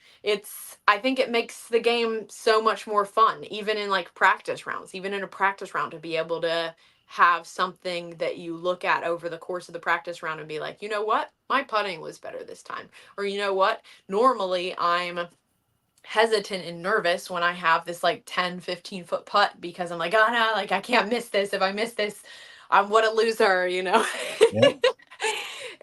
I think it makes the game so much more fun, even in like practice rounds, even in a practice round, to be able to have something that you look at over the course of the practice round and be like, you know what, my putting was better this time. Or you know what, normally I'm hesitant and nervous when I have this like 10-15 foot putt, because I'm like, oh no, like I can't miss this. If I miss this, I'm what a loser, you know. Yeah.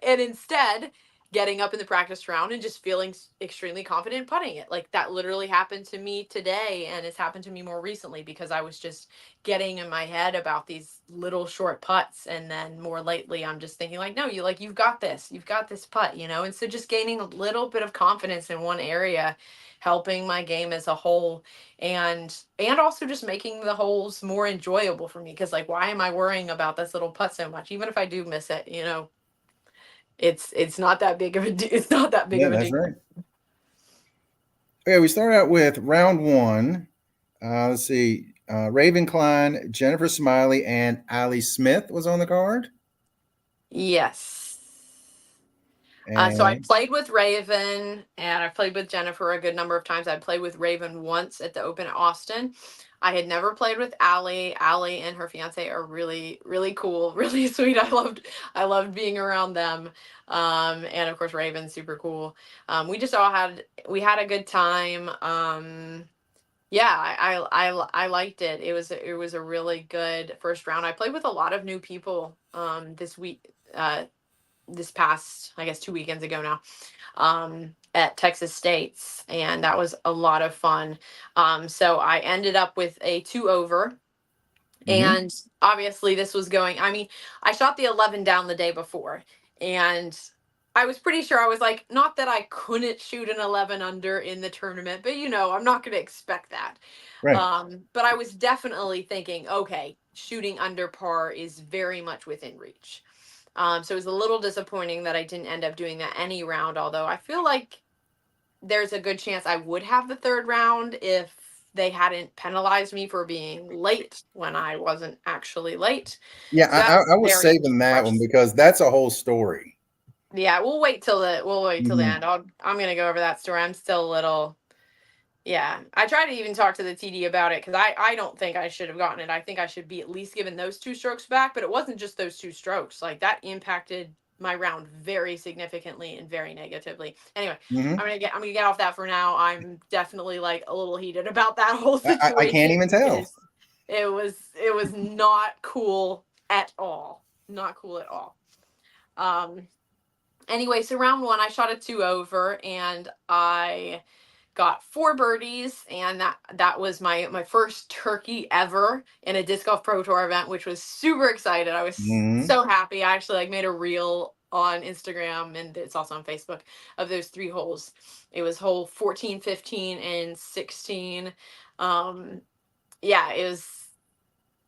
And instead, getting up in the practice round and just feeling extremely confident putting it. Like that literally happened to me today, and it's happened to me more recently, because I was just getting in my head about these little short putts, and then more lately I'm just thinking like, no, you've got this. You've got this putt, you know. And so just gaining a little bit of confidence in one area, helping my game as a whole, and also just making the holes more enjoyable for me, because like, why am I worrying about this little putt so much? Even if I do miss it, you know, it's not that big of a it's not that big Yeah, of a that's deal. right. Okay, we start out with round one. Let's see. Raven Klein, Jennifer Smiley, and Ali Smith was on the card. Yes. So I And played with Raven, and I played with Jennifer a good number of times. I played with Raven once at the Open at Austin. I had never played with Allie. Allie and her fiance are really, really cool, really sweet. I loved being around them. And of course, Raven's super cool. We had a good time. Yeah, I liked it. It was a really good first round. I played with a lot of new people this week. This past, I guess, 2 weekends ago now, at Texas State's, and that was a lot of fun. So I ended up with a 2 over, mhm, and obviously this was going. I mean, I shot the 11 down the day before, and I was pretty sure I was like, not that I couldn't shoot an 11 under in the tournament, but I'm not going to expect that. right. But I was definitely thinking, okay, shooting under par is very much within reach. So it was a little disappointing that I didn't end up doing that any round, although I feel like there's a good chance I would have the third round if they hadn't penalized me for being late when I wasn't actually late. Yeah, So that was I was very saving that one frustrating. because that's a whole story. Yeah, we'll wait till the Mhm. end. I'm gonna go over that story. I'm still a little. Yeah, I tried to even talk to the TD about it because I don't think I should have gotten it. I think I should be at least given those 2 strokes back, but it wasn't just those 2 strokes. Like that impacted my round very significantly and very negatively. Anyway, Mhm. I'm gonna get off that for now. I'm definitely like a little heated about that whole I can't situation even tell. because it was not cool at all. Not cool at all. Um anyway, so round one I shot a 2 over and I got 4 birdies, and that was my first turkey ever in a disc golf pro tour event, which was super excited. I was Mhm. so happy. I actually like made a reel on Instagram, and it's also on Facebook, of those 3 holes. It was hole 14, 15, and 16. um yeah, it was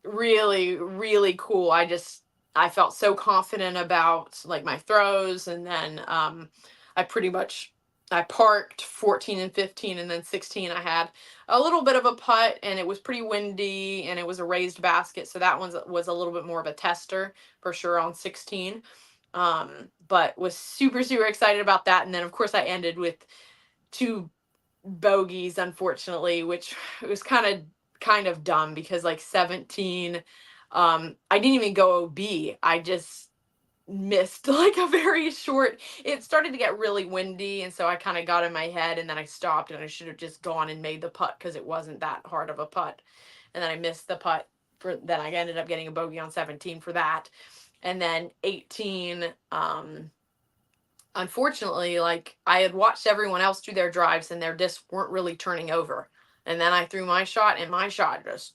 really, really cool. I felt so confident about like my throws, and then I pretty much I parked 14 and 15, and then 16 I had a little bit of a putt, and it was pretty windy, and it was a raised basket, so that one was a little bit more of a tester for sure on 16. But was super, super excited about that, and then of course I ended with 2 bogeys, unfortunately, which was kind of dumb because like 17, I didn't even go OB. I just missed like a very short. It started to get really windy, and so I kind of got in my head, and then I stopped, and I should have just gone and made the putt because it wasn't that hard of a putt. And then I missed the putt for then I ended up getting a bogey on 17 for that. And then 18, unfortunately, like I had watched everyone else do their drives and their discs weren't really turning over. And then I threw my shot, and my shot just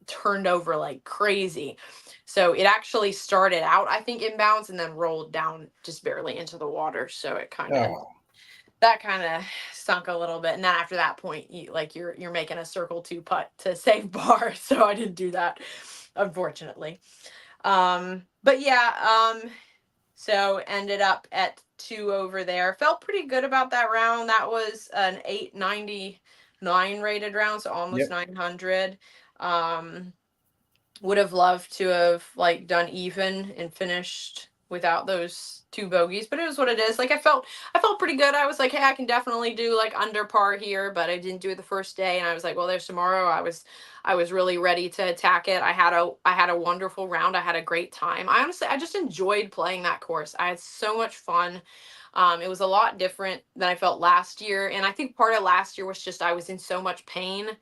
turned over like crazy. So it actually started out, I think, inbounds and then rolled down just barely into the water. So Oh, that kind of sunk a little bit. And then after that point, you're making a circle 2 putt to save bar. So I didn't do that, unfortunately. But yeah, so ended up at 2 over there. Felt pretty good about that round. That was an 899 rated round, so almost yep. 900. Would have loved to have like done even and finished without those 2 bogeys, but it is what it is. Like I felt pretty good. I was like, hey, I can definitely do like under par here, but I didn't do it the first day, and I was like, well, there's tomorrow. I was really ready to attack it. I had a wonderful round. I had a great time. I just enjoyed playing that course. I had so much fun. It was a lot different than I felt last year, and I think part of last year was just I was in so much pain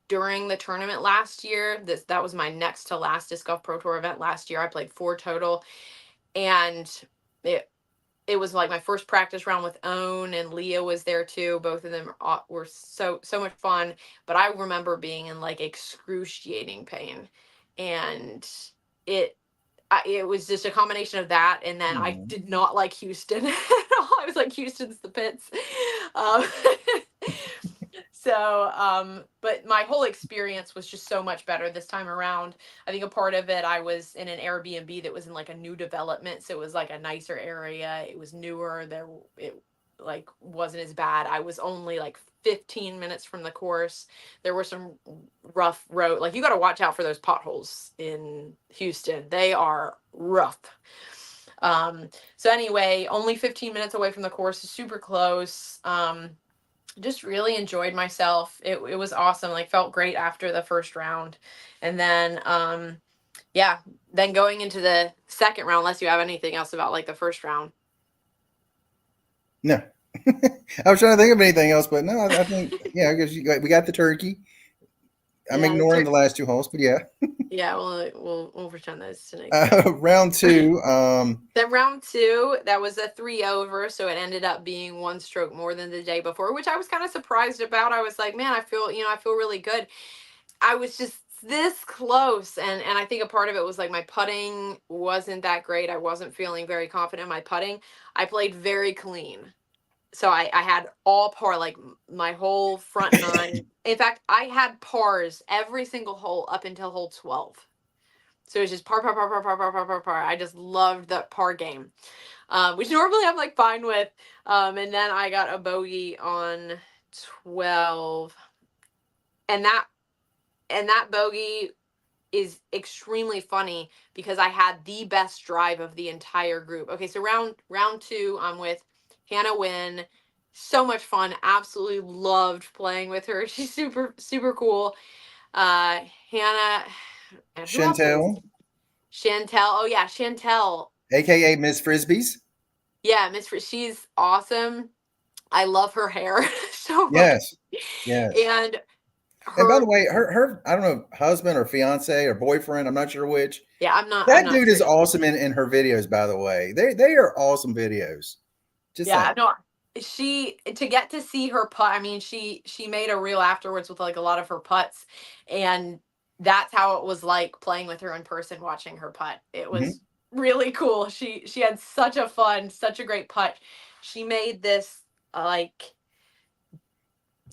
during the tournament last year. That was my next to last disc golf pro tour event last year. I played 4 total, and it it was like my first practice round with Own, and Leah was there too. Both of them were so much fun. But I remember being in like excruciating pain, and it it was just a combination of that, and then I Mhm. did not like Houston at all. I was like, Houston's the pits. Um, so, but my whole experience was just so much better this time around. I think a part of it, I was in an Airbnb that was in like a new development, so it was like a nicer area. It was newer. It like wasn't as bad. I was only like 15 minutes from the course. There were some rough road. Like you got to watch out for those potholes in Houston. They are rough. So anyway, only 15 minutes away from the course, super close. Just really enjoyed myself. It was awesome. Like felt great after the first round. And then yeah, then going into the second round, unless you have anything else about like the first round. No. I was trying to think of anything else, but no, I think yeah, because we got the turkey. I'm Yeah, ignoring the last two holes, but yeah. yeah, we'll pretend that's tonight. Round two. Then round two, that was a 3 over, so it ended up being one stroke more than the day before, which I was kind of surprised about. I was like, man, I feel, I feel really good. I was just this close, and I think a part of it was like my putting wasn't that great. I wasn't feeling very confident in my putting. I played very clean. So I had all par, like my whole front nine. In fact, I had pars every single hole up until hole 12. So it was just par, par, par, par, par, par, par, par, par. I just loved that par game, which normally I'm like fine with. And then I got a bogey on 12, and that bogey is extremely funny because I had the best drive of the entire group. Okay, so round two, I'm with Hannah Wynn. So much fun. Absolutely loved playing with her. She's super, super cool. Hannah, and who else was Chantel, Chantel? Oh yeah, Chantel. aka Miss Frisbees. Yeah, she's awesome. I love her hair so much. Yes, yes. And And by the her, way, her I don't know, husband or fiance or boyfriend, I'm not sure which. yeah, I'm That not dude is sure. awesome in her videos, by the way. They are awesome videos. Just Yeah, saying. no, she, to get to see her putt. I mean, she made a reel afterwards with like a lot of her putts, and that's how it was like playing with her in person, watching her putt. It Hmm. was really cool. She had such a great putt. She made this like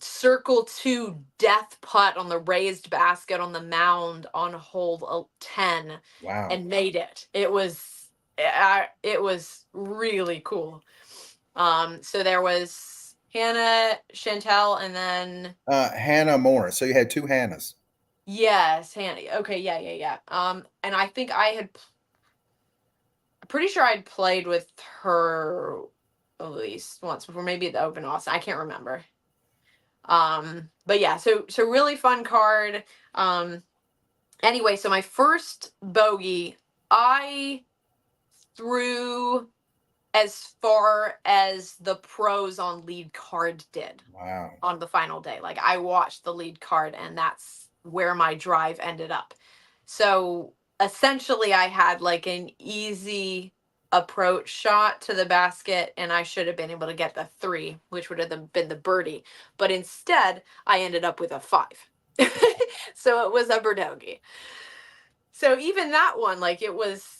circle two death putt on the raised basket on the mound on hole 10, Wow. and made it. It was really cool. So there was Hannah, Chantel, and then Hannah Morris. So you had two Hannahs. yes, Hannah. Okay, yeah, yeah, yeah. And I think I'm pretty sure I'd played with her at least once before, maybe at the Open Austin. I can't remember. But yeah, so really fun card. Um, anyway, so my first bogey, I threw as far as the pros on lead card did Wow. on the final day. Like I watched the lead card, and that's where my drive ended up. So essentially I had like an easy approach shot to the basket, and I should have been able to get the 3, which would have been the birdie. But instead I ended up with a 5. So it was a birdogey. So even that one, like it was,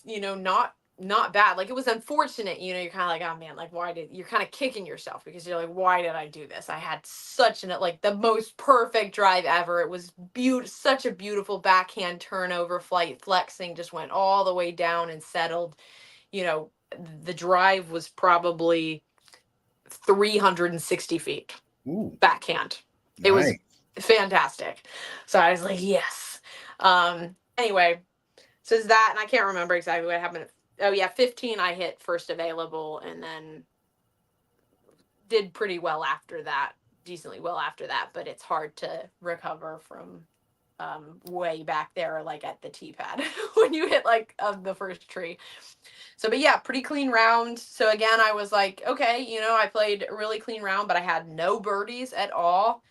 not bad. Like it was unfortunate, you're kind of like, oh man, like you're kind of kicking yourself because you're like, why did I do this? I had such like the most perfect drive ever. It was such a beautiful backhand turnover, flight flexing, just went all the way down and settled. You know, the drive was probably 360 feet Ooh, backhand. It was nice. fantastic. So I was like, yes. Anyway, so it's that, and I can't remember exactly what happened. Oh yeah, 15 I hit first available, and then did pretty well after that, decently well after that. But it's hard to recover from way back there, like at the tee pad when you hit like the first tree. So, but yeah, pretty clean round. So again, I was like, okay, I played a really clean round, but I had no birdies at all.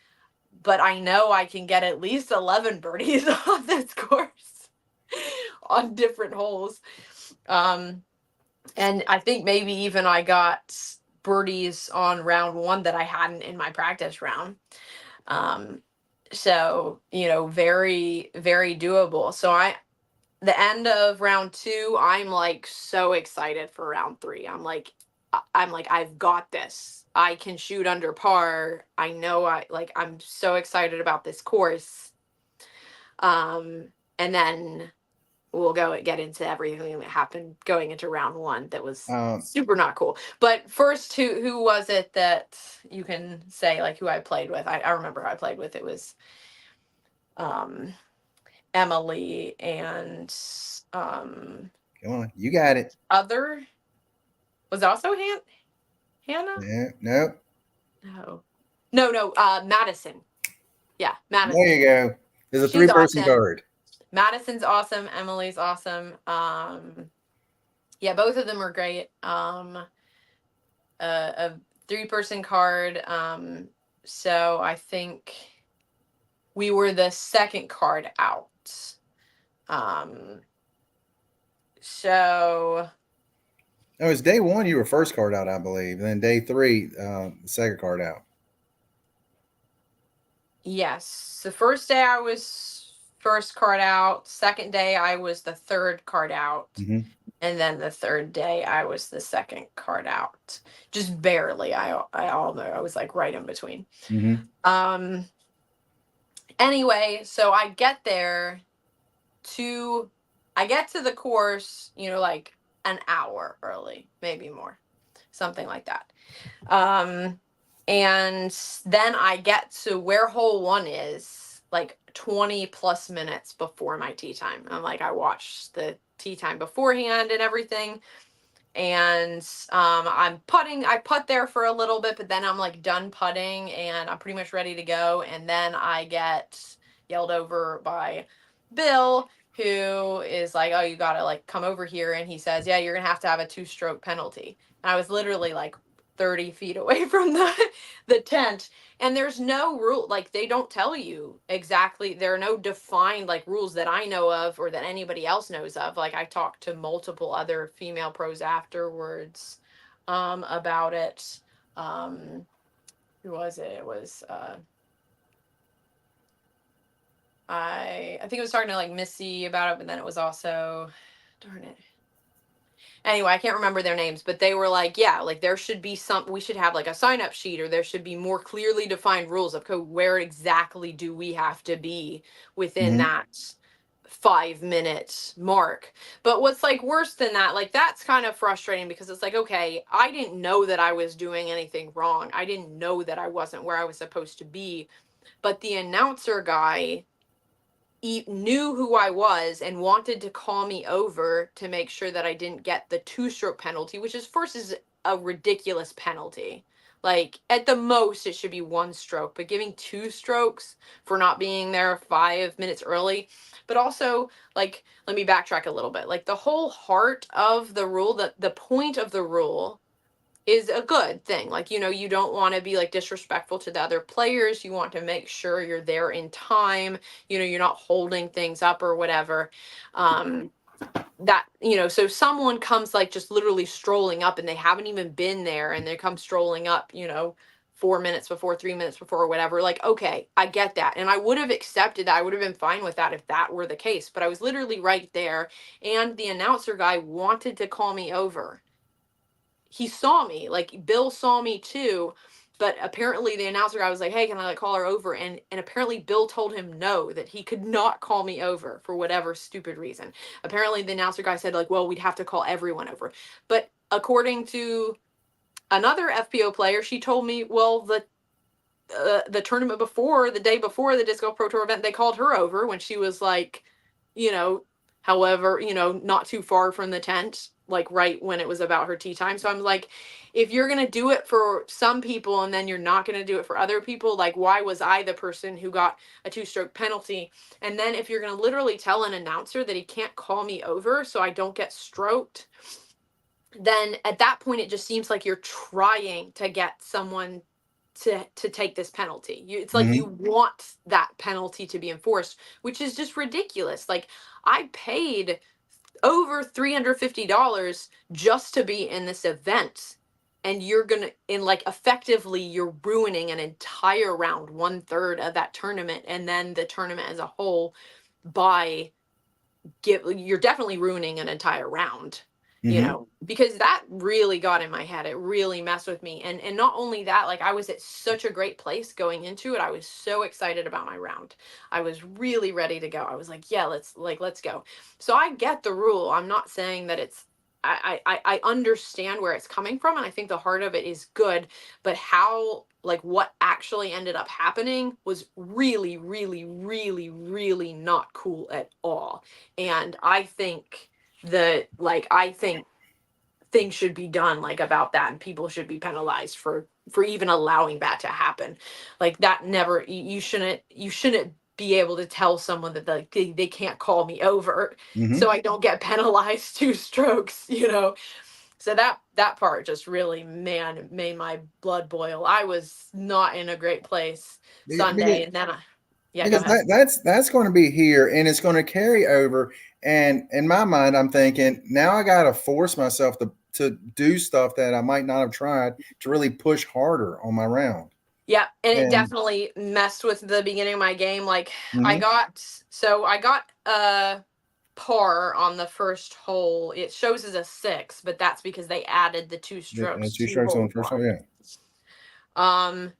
But I know I can get at least 11 birdies on this course on different holes. And I think maybe even I got birdies on round 1 that I hadn't in my practice round. Um, so, very, very doable. So the end of round 2, I'm like so excited for round 3. I'm like, I've got this. I can shoot under par. I know I'm so excited about this course. And then we'll get into everything that happened going into round 1 that was Um, super not cool. But first, who was it that you can say like who I played with? I remember who I played with. It was um Emily and Come on, you got it. other. Was it also Hannah? Yeah, nope. No. Madison. Yeah, There Madison. you go. There's a She's three-person awesome. card. Madison's awesome. Emily's awesome. Yeah, both of them are great. A 3-person card. So I think we were the second card out. So Oh, it's day 1 you were first card out, I believe. And then day 3, second card out. yes, the first day I was first card out. Second day I was the third card out. Mm-hmm. And then the third day I was the second card out. Just barely. I was like right in between. Mm-hmm. Anyway, so I get to the course, like an hour early, maybe more. Something like that. And then I get to where hole 1 is, like 20 plus minutes before my tee time. I'm like, I watched the tee time beforehand and everything. And I'm putting. I putt there for a little bit, but then I'm like done putting and I'm pretty much ready to go. And then I get yelled over by Bill, who is like, "Oh, you gotta like come over here." And he says, "Yeah, you're gonna have a 2-stroke penalty." And I was literally like 30 feet away from the tent, and there's no rule, like they don't tell you exactly. There are no defined like rules that I know of or that anybody else knows of. Like I talked to multiple other female pros afterwards about it. Who was it? It was I think I was talking to like Missy about it, but then it was also, darn it, anyway, I can't remember their names, but they were like, yeah, like there should be we should have like a sign up sheet, or there should be more clearly defined rules of code. Where exactly do we have to be within Mm-hmm. that 5-minute mark? But what's like worse than that, like that's kind of frustrating because it's like, okay, I didn't know that I was doing anything wrong. I didn't know that I wasn't where I was supposed to be. But the announcer guy knew who I was and wanted to call me over to make sure that I didn't get the 2-stroke penalty, which is first is a ridiculous penalty. Like at the most it should be 1 stroke, but giving 2 strokes for not being there 5 minutes early. But also, like, let me backtrack a little bit. Like the whole heart of the rule, the point of the rule is a good thing. Like, you don't want to be like disrespectful to the other players. You want to make sure you're there in time. You're not holding things up or whatever. That, so someone comes like just literally strolling up and they haven't even been there and they come strolling up, 4 minutes before, 3 minutes before, or whatever. Like, okay, I get that. And I would have accepted that. I would have been fine with that if that were the case. But I was literally right there. And the announcer guy wanted to call me over. He saw me, like Bill saw me too, but apparently the announcer guy was like, "Hey, can I like call her over?" And apparently Bill told him no, that he could not call me over for whatever stupid reason. Apparently the announcer guy said like, "Well, we'd have to call everyone over." But according to another FPO player, she told me, "Well, the tournament before, the day before the Disc Golf Pro Tour event, they called her over when she was like, you know, however, not too far from the tent, like right when it was about her tee time." So I'm like, if you're going to do it for some people and then you're not going to do it for other people, like why was I the person who got a 2-stroke penalty? And then if you're going to literally tell an announcer that he can't call me over so I don't get stroked, then at that point it just seems like you're trying to get someone to take this penalty. It's like you want that penalty to be enforced, which is just ridiculous. Like I paid over $350 just to be in this event, and you're gonna, in like effectively you're ruining an entire round, 1/3 of that tournament, and then the tournament as a whole by you're definitely ruining an entire round. Because that really got in my head. It really messed with me. And not only that, like I was at such a great place going into it. I was so excited about my round. I was really ready to go. I was like, yeah, let's go. So I get the rule. I'm not saying that it's I understand where it's coming from, and I think the heart of it is good, but how, like what actually ended up happening was really, really, really, really not cool at all. And I think that, like, I think things should be done like about that, and people should be penalized for even allowing that to happen. Like that never, you shouldn't be able to tell someone that like they can't call me over so Mm-hmm. I don't get penalized 2 strokes, So that part just really, man, made my blood boil. I was not in a great place Sunday, and then yeah, go Because ahead. that's going to be here, and it's going to carry over. And in my mind, I'm thinking now I got to force myself to do stuff that I might not have tried to really push harder on my round. Yeah, and it And definitely messed with the beginning of my game. Like mhm, I got a par on the first hole. It shows as a 6, but that's because they added the two strokes two to strokes on hole the first hole. one. Yeah, Um,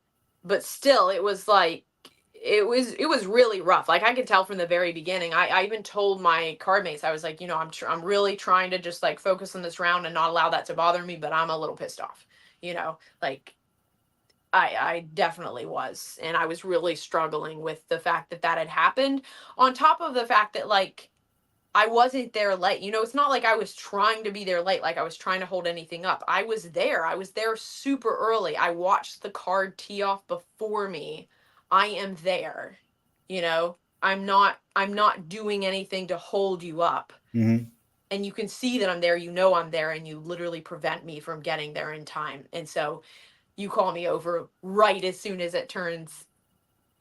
but still, it was like it was really rough. Like I could tell from the very beginning. I even told my card mates, I was like, I'm really trying to just like focus on this round and not allow that to bother me, but I'm a little pissed off. Like I definitely was, and I was really struggling with the fact that that had happened. On top of the fact that like I wasn't there late. It's not like I was trying to be there late, like I was trying to hold anything up. I was there. I was there super early. I watched the card tee off before me. I am there. I'm not doing anything to hold you up. hmm And you can see that I'm there, I'm there, and you literally prevent me from getting there in time. And so you call me over right as soon as it turns,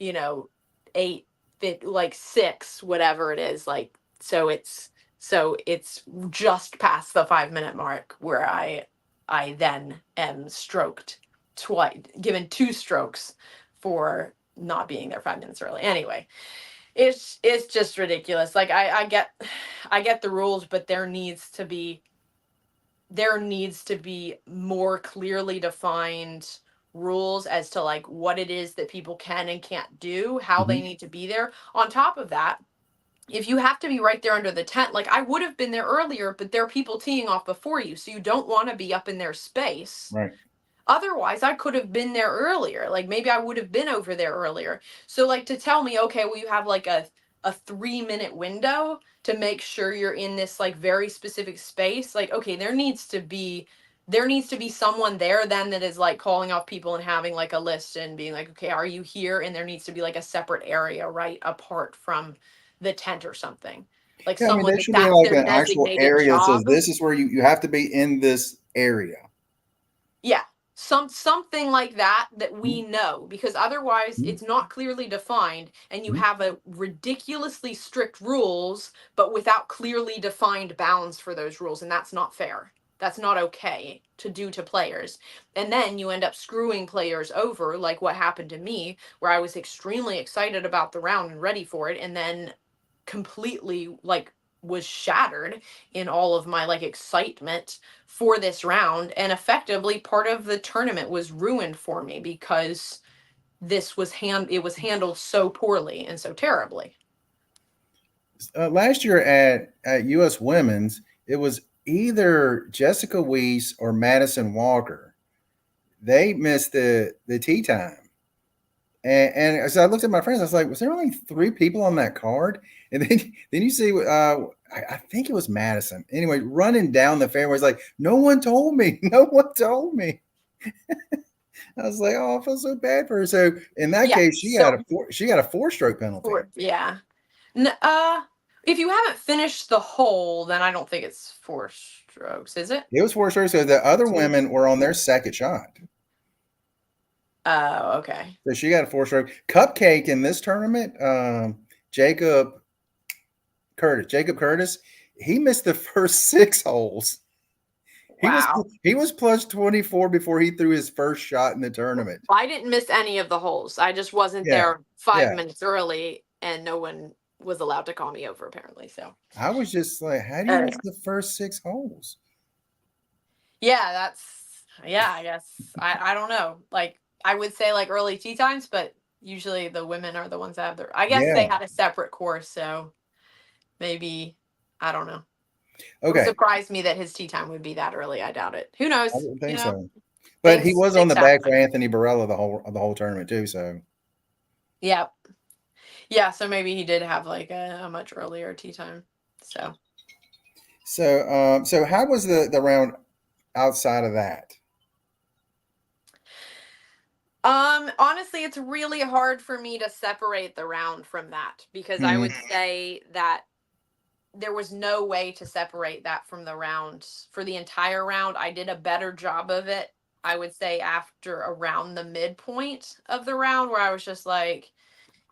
you know, 8, like 6, whatever it is, like so it's just past the 5-minute mark where I then am stroked twice, given 2 strokes for not being there 5 minutes early. Anyway, it's just ridiculous. Like I get the rules, but there needs to be more clearly defined rules as to like what it is that people can and can't do, how they hmm need to be there. On top of that, if you have to be right there under the tent, like I would have been there earlier, but there are people teeing off before you, so you don't want to be up in their space. right. Otherwise, I could have been there earlier. Like maybe I would have been over there earlier. So like to tell me, okay, well you have like a 3-minute window to make sure you're in this like very specific space. Like okay, there needs to be someone there then that is like calling off people and having like a list and being like, okay, are you here? And there needs to be like a separate area right apart from the tent or something. Like Yeah, I mean someone there that should be that's like their an actual designated area that says job. this is where you have to be in this area. Yeah, something like that we know, because otherwise it's not clearly defined and you Mhm. have a ridiculously strict rules but without clearly defined bounds for those rules, and that's not fair. That's not okay to do to players. And then you end up screwing players over like what happened to me, where I was extremely excited about the round and ready for it, and then completely like was shattered in all of my like excitement for this round, and effectively part of the tournament was ruined for me because it was handled so poorly and so terribly. Last year at U.S. Women's, it was either Jessica Weiss or Madison Walker. They missed the tea time. And so I looked at my friends. I was like, "Was there only 3 people on that card?" And then you see, I think it was Madison. Anyway, running down the fairway, it's like, "No one told me. No one told me." I was like, "Oh, I feel so bad for her." So in that Yeah, case, so she got a 4 stroke penalty. yeah. N- uh if you haven't finished the hole, then I don't think it's 4 strokes, is it? It was 4 strokes. So the other women were on their second shot. Oh, okay. So she got a 4 stroke. Cupcake in this tournament, Jacob Jacob Curtis, he missed the first 6 holes. He was Wow. he was plus 24 before he threw his first shot in the tournament. I didn't miss any of the holes. I just wasn't Yeah, there five yeah. minutes early, and no one was allowed to call me over apparently. So I was just like, how do you uh, miss the first 6 holes? yeah, I guess I don't know. Like I would say like early tea times, but usually the women are the ones that have their. I guess they Yeah. had a separate course, so maybe I don't know. It would Okay. surprise me that his tea time would be that early. I doubt it. Who I knows? didn't think so. But he was on Things the bag for happen. Anthony Barella the whole tournament too. So Yeah, yeah. So maybe he did have like a much earlier tea time. So so how was the round outside of that? Honestly, it's really hard for me to separate the round from that because I would say that there was no way to separate that from the round for the entire round. I did a better job of it, I would say, after around the midpoint of the round where I was just like,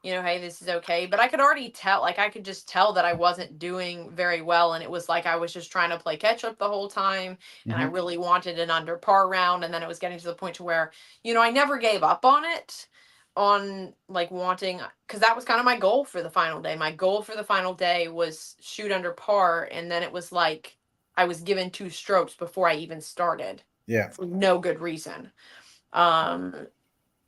hey, this is okay. But I could already tell, like, I could just tell that I wasn't doing very well. And it was like I was just trying to play catch up the whole time. And I really wanted an under par round. And then it was getting to the point to where, I never gave up on it, on like wanting, because that was kind of my goal for the final day. My goal for the final day was shoot under par. And then it was like I was given 2 strokes before I even started. Yeah. For no good reason.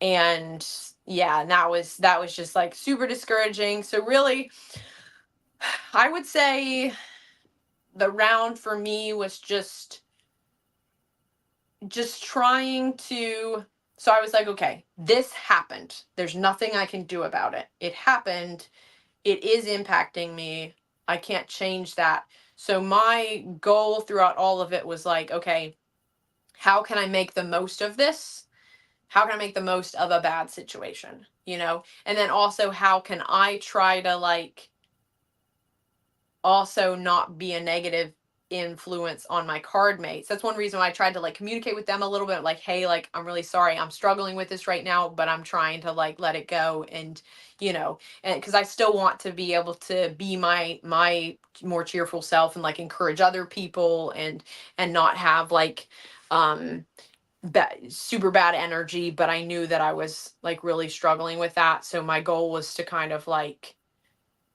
And yeah, and that was just like super discouraging. So really, I would say the round for me was just trying to, so I was like, okay, this happened, there's nothing I can do about it. It happened, it is impacting me, I can't change that. So my goal throughout all of it was like, okay, how can I make the most of this? How can I make the most of a bad situation? And then also, how can I try to like also not be a negative influence on my card mates? That's one reason why I tried to like communicate with them a little bit, like, hey, like, I'm really sorry, I'm struggling with this right now, but I'm trying to like let it go. And and because I still want to be able to be my more cheerful self and like encourage other people and not have like super bad energy. But I knew that I was like really struggling with that, so my goal was to kind of like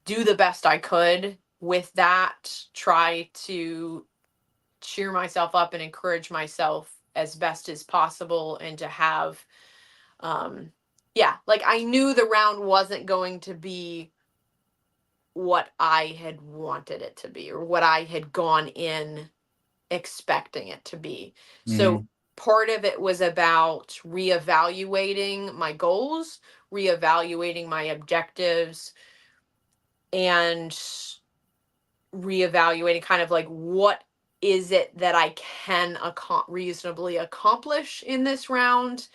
do the best I could with that, try to cheer myself up and encourage myself as best as possible, and to have yeah, like I knew the round wasn't going to be what I had wanted it to be or what I had gone in expecting it to be. So part of it was about reevaluating my goals, reevaluating my objectives, and reevaluating kind of like what is it that I can reasonably accomplish in this round,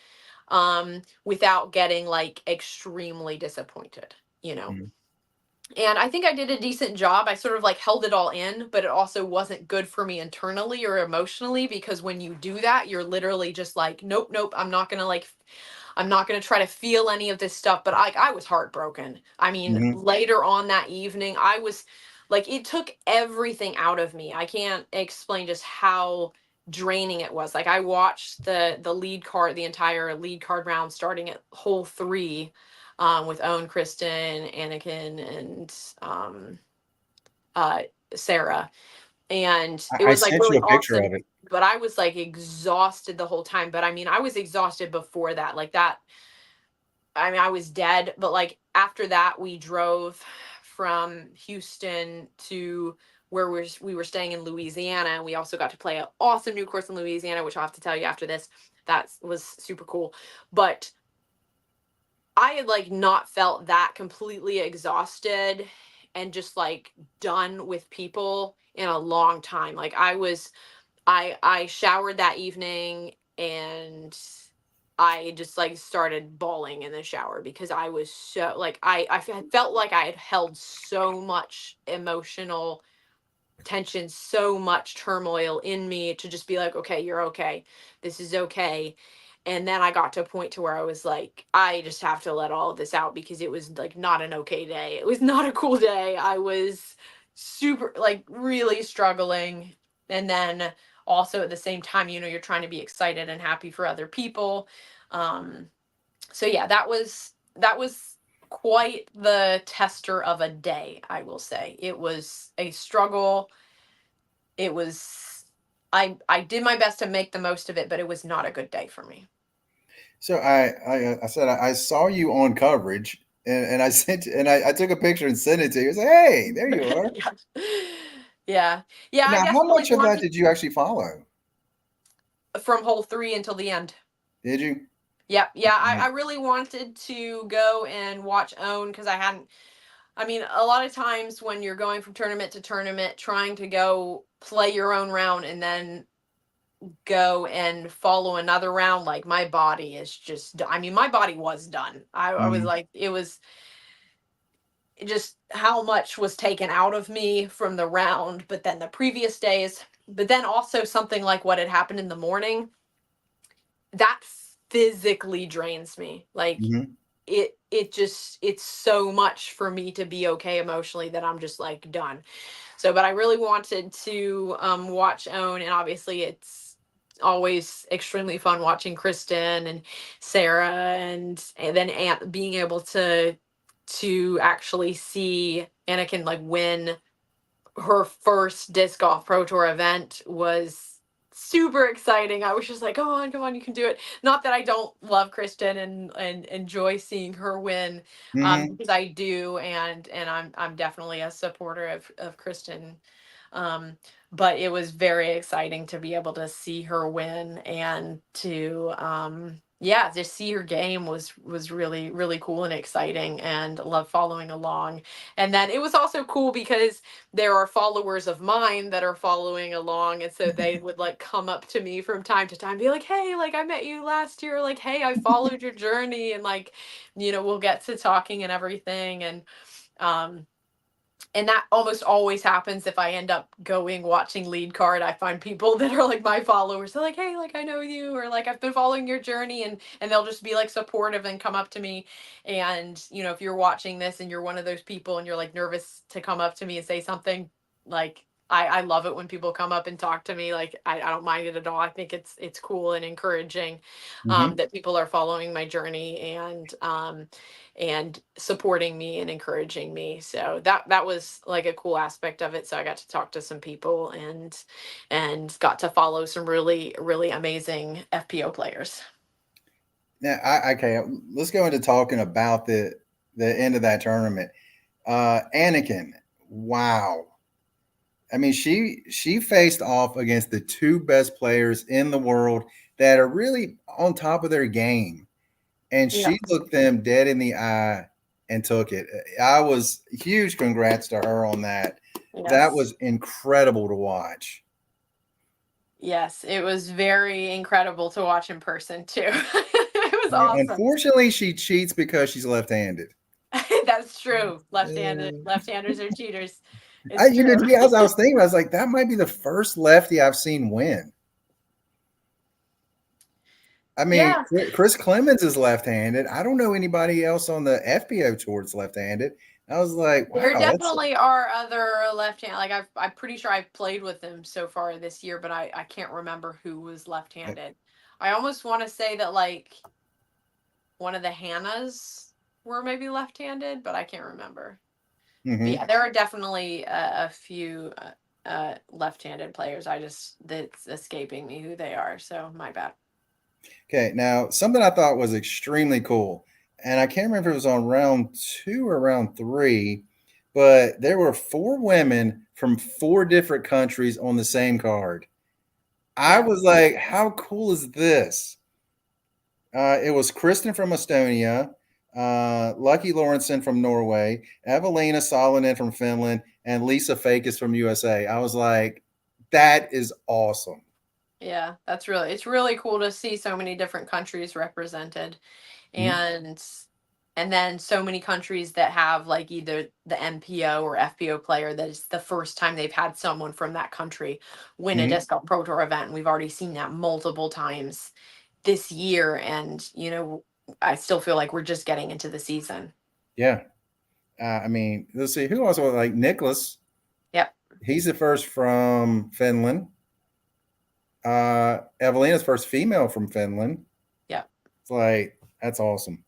without getting like extremely disappointed, And I think I did a decent job. I sort of like held it all in, but it also wasn't good for me internally or emotionally, because when you do that, you're literally just like, nope, nope, I'm not going to try to feel any of this stuff. But I was heartbroken. I mean, later on that evening, I was like, it took everything out of me. I can't explain just how draining it was. Like I watched the entire lead card round starting at hole 3, with Owen, Kristen, Anakin, and uh, Sarah. And it I was like sent you really a picture awesome. of it. But I was like exhausted the whole time. But I mean, I was exhausted before that. Like that, I mean, I was dead. But like after that, we drove from Houston to where we were staying in Louisiana. And we also got to play an awesome new course in Louisiana, which I'll have to tell you after this. That was super cool. But I had like not felt that completely exhausted and just like done with people in a long time. Like I showered that evening, and I just like started bawling in the shower because I was so like felt like I had held so much emotional tension, so much turmoil in me, to just be like, okay, you're okay, this is okay. And then I got to a point to where I was like, I just have to let all of this out, because it was like not an okay day, it was not a cool day, I was super like really struggling. And then also at the same time, you're trying to be excited and happy for other people. So yeah, that was quite the tester of a day, I will say. It was a struggle. It was, I did my best to make the most of it, but it was not a good day for me. So I said I saw you on coverage, and I sent and I took a picture and sent it to you. I said, hey, there you are. Yeah. Yeah. Yeah, I Now, how definitely much of that wanted did you actually follow? from hole 3 until the end. Did you? Yep. Yeah, I really wanted to go and watch Own, because I mean, a lot of times when you're going from tournament to tournament, trying to go play your own round and then go and follow another round, like my body is just, I mean, my body was done. I was Mhm. like, it was just how much was taken out of me from the round, but then the previous days, but then also something like what had happened in the morning, that physically drains me. Like Mhm. it just, it's so much for me to be okay emotionally that I'm just like done. So, but I really wanted to watch Own, and obviously it's always extremely fun watching Kristen and Sarah, and then being able to actually see Anakin like win her first disc golf pro tour event was super exciting. I was just like, come on, you can do it. Not that I don't love Kristen and enjoy seeing her win, Mhm. because I do, and I'm definitely a supporter of Kristen. Um, but it was very exciting to be able to see her win, and to yeah, just see her game was really really cool and exciting, and love following along. And then it was also cool because there are followers of mine that are following along, and so they would like come up to me from time to time, be like, hey, like I met you last year, like, hey, I followed your journey, and like, we'll get to talking and everything. Um and that almost always happens if I end up going watching lead card. I find people that are like my followers. They're like, hey, like I know you, or like I've been following your journey, and they'll just be like supportive and come up to me. And if you're watching this and you're one of those people and you're like nervous to come up to me and say something, like I love it when people come up and talk to me. Like I don't mind it at all. I think it's cool and encouraging, Mhm. that people are following my journey, and supporting me and encouraging me. So that was like a cool aspect of it. So I got to talk to some people, and got to follow some really really amazing FPO players. Now, okay, let's go into talking about the end of that tournament. Anakin, wow. I mean, she faced off against the two best players in the world that are really on top of their game, and Yeah. she looked them dead in the eye and took it. I was huge congrats to her on that. That Yes. was incredible to watch. Yes. It was very incredible to watch in person too. It was awesome. Unfortunately, she cheats because she's left-handed. That's true. Uh, Left-handers are cheaters. It's you know, true. to be honest, I was thinking, I was like, that might be the first lefty I've seen win. I mean, Yeah. Chris Clemens is left-handed. I don't know anybody else on the FBO tour that's left-handed. I was like, There wow, that's definitely are other left hand. Like I'm pretty sure I've played with them so far this year, but I can't remember who was left handed. I almost want to say that like one of the Hannahs were maybe left handed, but I can't remember. But mm-hmm. yeah, there are definitely a few left handed players. That's escaping me who they are. So my bad. Okay. Now, something I thought was extremely cool, and I can't remember if it was on round two or round three, but there were four women from four different countries on the same card. I Yeah. was like, how cool is this? It was Kristen from Estonia, Lucky Lawrenson from Norway, Evelina Salonen from Finland, and Lisa Fakis from USA. I was like, that is awesome. Yeah, it's really cool to see so many different countries represented. Mhm. And then so many countries that have like either the MPO or FPO player that is the first time they've had someone from that country win a Mhm. disc golf pro tour event, and we've already seen that multiple times this year. And I still feel like we're just getting into the season. Yeah. I mean, let's see who else was like Nicholas. Yep. He's the first from Finland. Evelina's first female from Finland. Yep. It's like that's awesome.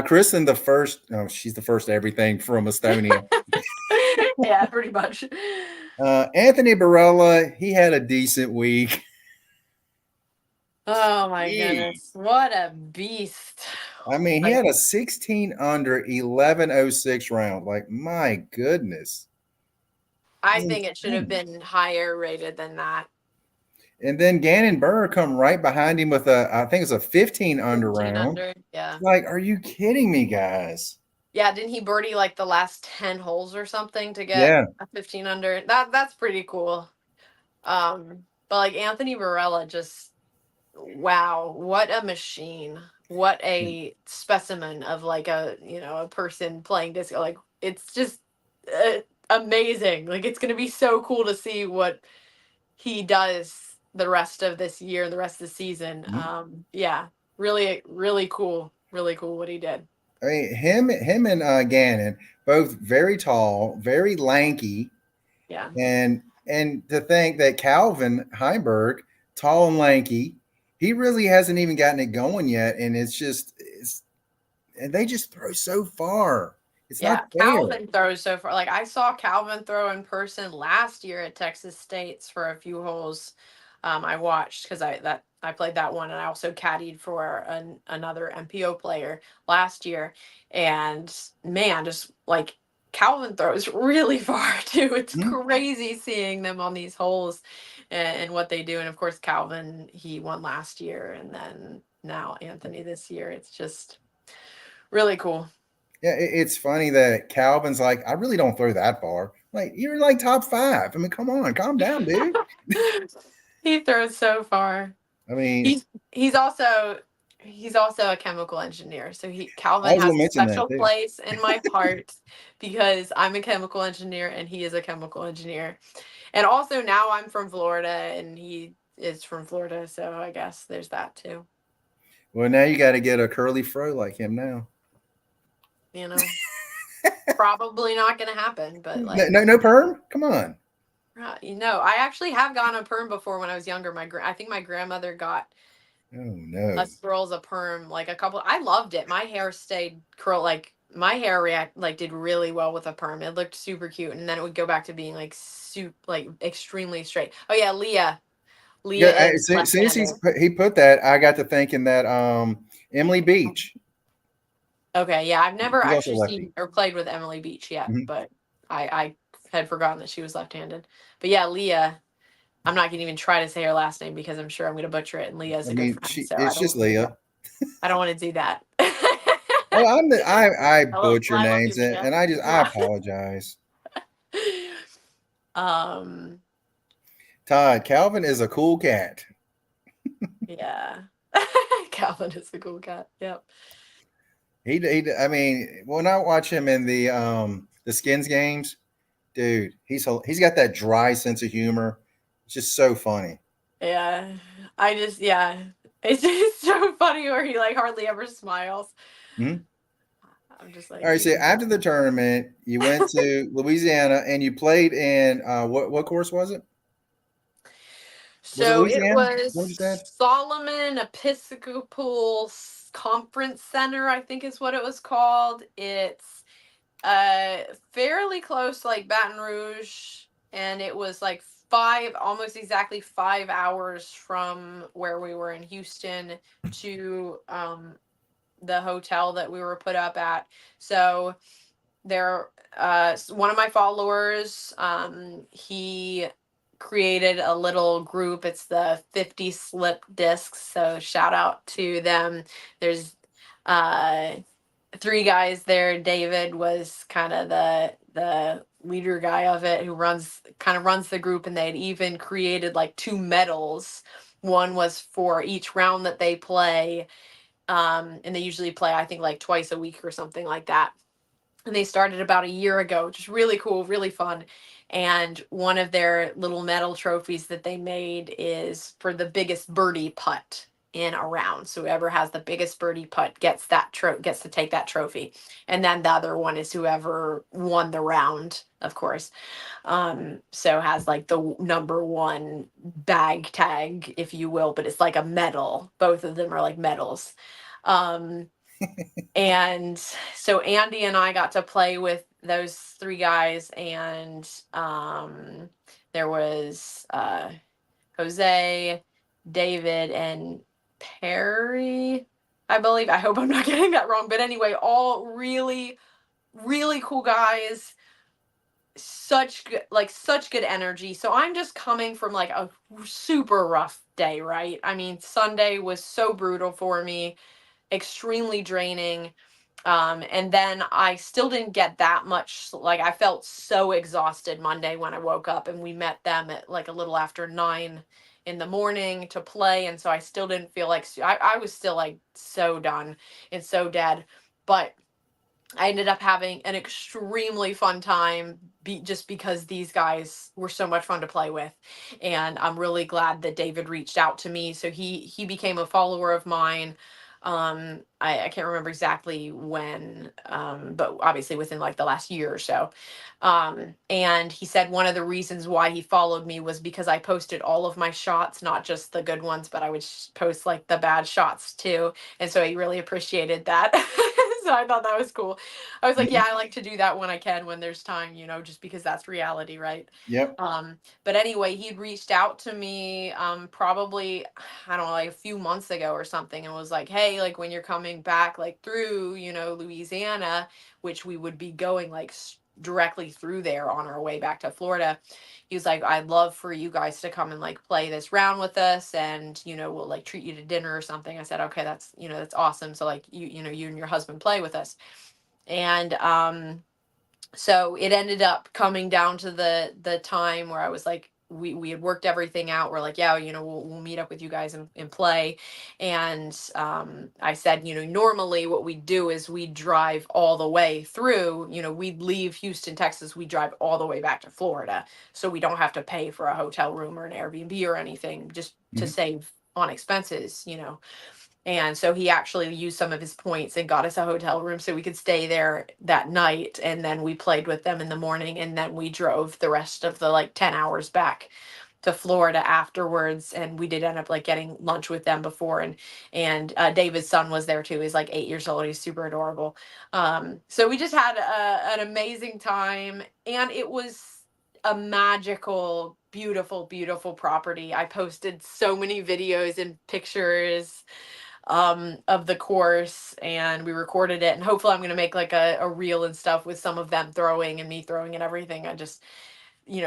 Kristen, the first. No, she's the first everything from Estonia. Yeah, pretty much. Anthony Barella, he had a decent week. Oh my Jeez. goodness, what a beast. I mean, he Like, had a 16 under 1106 round. Like, my goodness. I It's think it should have insane. been higher rated than that. And then Gannon Burr come right behind him with I think it's a 15 under 15 round. under. Yeah. Like, are you kidding me, guys? Yeah, didn't he birdie like the last 10 holes or something to get Yeah. a 15 under? That's pretty cool. Um But like Anthony Varela, just wow, what a machine. What a specimen of like a person playing disco. Like it's just amazing. Like it's going to be so cool to see what he does the rest of this year, the rest of the season. Mhm. Yeah, really, really cool. Really cool what he did. I mean, him and Gannon, both very tall, very lanky, Yeah. and to think that Calvin Heimberg, tall and lanky, he really hasn't even gotten it going yet, and and they just throw so far. It's not Yeah, fair. Calvin throws so far. Like I saw Calvin throw in person last year at Texas State's for a few holes. I watched because I played that one, and I also caddied for another MPO player last year. And man, just like Calvin throws really far too. It's Mhm. crazy seeing them on these holes and what they do. And of course, Calvin, he won last year, and then now Anthony this year. It's just really cool. Yeah, it's funny that Calvin's like, I really don't throw that far. Like, you're like top five. I mean, come on, calm down, dude. He throws so far. I mean, He's also he's also a chemical engineer. So he I Calvin was has gonna a mention that special too. place in my heart because I'm a chemical engineer and he is a chemical engineer. And also now I'm from Florida and he is from Florida, so I guess there's that too. Well, now you got to get a curly fro like him now. You know, probably not going to happen, but No, like no, no perm. Come on. I actually have gone a perm before when I was younger. I think my grandmother got Oh no. us girls a perm like a couple. I loved it. My hair stayed curl like my hair react like did really well with a perm. It looked super cute, and then it would go back to being like like extremely straight. Oh yeah, Leah. Yeah. Leah is As soon as left-handed. he put that, I got to thinking that Emily Beach. Okay, yeah, I've never She's also actually lefty. seen or played with Emily Beach yet, Mhm. but I had forgotten that she was left-handed. But yeah, Leah. I'm not gonna even try to say her last name because I'm sure I'm gonna butcher it. And Leah's I a good mean, friend, so I it's don't just want to do that. Leah. I don't want to do that. Oh, I butcher I love you, names, Leah. and I apologize. um, Todd, Calvin is a cool cat. yeah. Calvin is a cool cat. Yep. I mean, when I watch him in the Skins games, dude, he's got that dry sense of humor. It's just so funny. Yeah. Yeah. It's just so funny where he like hardly ever smiles. Mhm. I'm just All like, right, you so can after the tournament, you went to Louisiana and you played in what course was it? Was it So it Louisiana? What you was said? Solomon Episcopal Conference Center, I think is what it was called. It's fairly close to like Baton Rouge, and it was like almost exactly 5 hours from where we were in Houston to the hotel that we were put up at. So there one of my followers, he created a little group. It's the 50 slip discs, so shout out to them. There's uh three guys there. David was kind of the leader guy of it, who runs the group, and they'd even created like two medals. One was for each round that they play, and they usually play, I think, like twice a week or something like that. And they started about a year ago, just really cool, really fun. And one of their little medal trophies that they made is for the biggest birdie putt in a round. So whoever has the biggest birdie putt gets to take that trophy. And then the other one is whoever won the round, of course. So has like the number one bag tag, if you will, but it's like a medal. Both of them are like medals. Um, and so Andy and I got to play with those three guys, and there was Jose, David, and Perry, I believe. I hope I'm not getting that wrong, but anyway, all really, really cool guys. Such good energy. So I'm just coming from like a super rough day, right? I mean, Sunday was so brutal for me, extremely draining. And then I still didn't get that much. Like I felt so exhausted Monday when I woke up, and we met them at like a little after 9 in the morning to play, and so I still didn't feel like I was still like so done and so dead. But I ended up having an extremely fun time just because these guys were so much fun to play with. And I'm really glad that David reached out to me. So he became a follower of mine. I can't remember exactly when, but obviously within like the last year or so. And he said one of the reasons why he followed me was because I posted all of my shots, not just the good ones, but I would post like the bad shots too. And so he really appreciated that. So I thought that was cool. I was like, Yeah. yeah, I like to do that when I can, when there's time, just because that's reality, right? Yep. But anyway, he'd reached out to me probably, I don't know, like a few months ago or something, and was like, hey, like when you're coming back like through, Louisiana, which we would be going like directly through there on our way back to Florida. He was like, I'd love for you guys to come and like play this round with us, and we'll like treat you to dinner or something. I said, okay, that's awesome. So like you and your husband play with us. And so it ended up coming down to the time where I was like, we had worked everything out. We're like, yeah, we'll meet up with you guys and play. And I said, normally what we do is we drive all the way through, we'd leave Houston, Texas, we drive all the way back to Florida. So we don't have to pay for a hotel room or an Airbnb or anything, just to Mhm. save on expenses. And so he actually used some of his points and got us a hotel room so we could stay there that night. And then we played with them in the morning. And then we drove the rest of the like 10 hours back to Florida afterwards. And we did end up like getting lunch with them before. And David's son was there too. He's like 8 years old. He's super adorable. So we just had an amazing time. And it was a magical, beautiful, beautiful property. I posted so many videos and pictures of the course, and we recorded it, and hopefully I'm going to make like a reel and stuff with some of them throwing and me throwing and everything. I just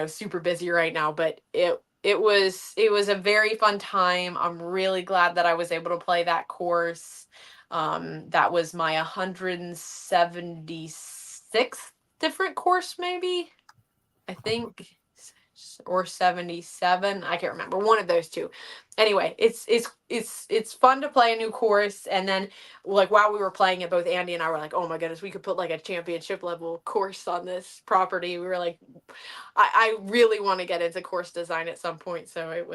super busy right now, but it was a very fun time. I'm really glad that I was able to play that course. That was my 176th different course, maybe, I think, or 77. I can't remember, one of those two. Anyway, it's fun to play a new course. And then like while we were playing it, both Andy and I were like, oh my goodness, we could put like a championship level course on this property. We were like, I really want to get into course design at some point. So it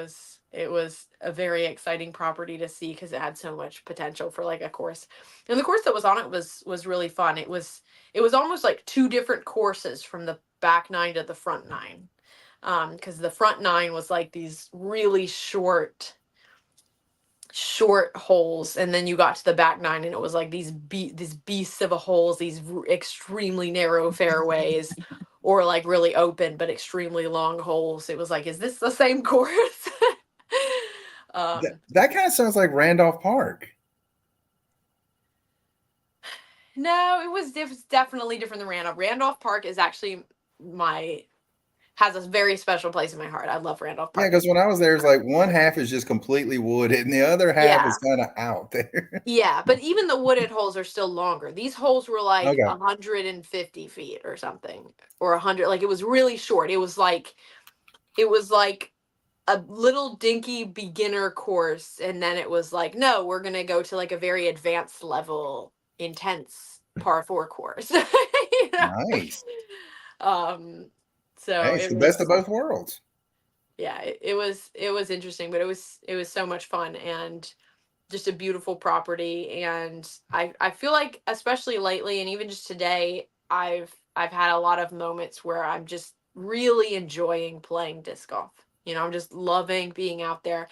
was a very exciting property to see because it had so much potential for like a course. And the course that was on it was really fun. It was almost like two different courses from the back nine to the front nine. Because the front nine was like these really short holes, and then you got to the back nine and it was like these beasts of a holes, these extremely narrow fairways, or like really open but extremely long holes. It was like, is this the same course? That kind of sounds like Randolph Park. No, it was definitely different than Randolph. Randolph Park is actually has a very special place in my heart. I love Randolph Yeah, Park. because when I was there, it's like one half is just completely wooded, and the other half Yeah. is kind of out there. Yeah, but even the wooded holes are still longer. These holes were like Okay. 150 feet or something, or 100. Like it was really short. It was like a little dinky beginner course, and then it was like, no, we're gonna go to like a very advanced level, intense par 4 course. you know? Nice. Um, so Hey, it's it the best of was, both worlds. yeah, it was interesting, but it was so much fun, and just a beautiful property. And I feel like, especially lately and even just today, I've had a lot of moments where I'm just really enjoying playing disc golf. I'm just loving being out there.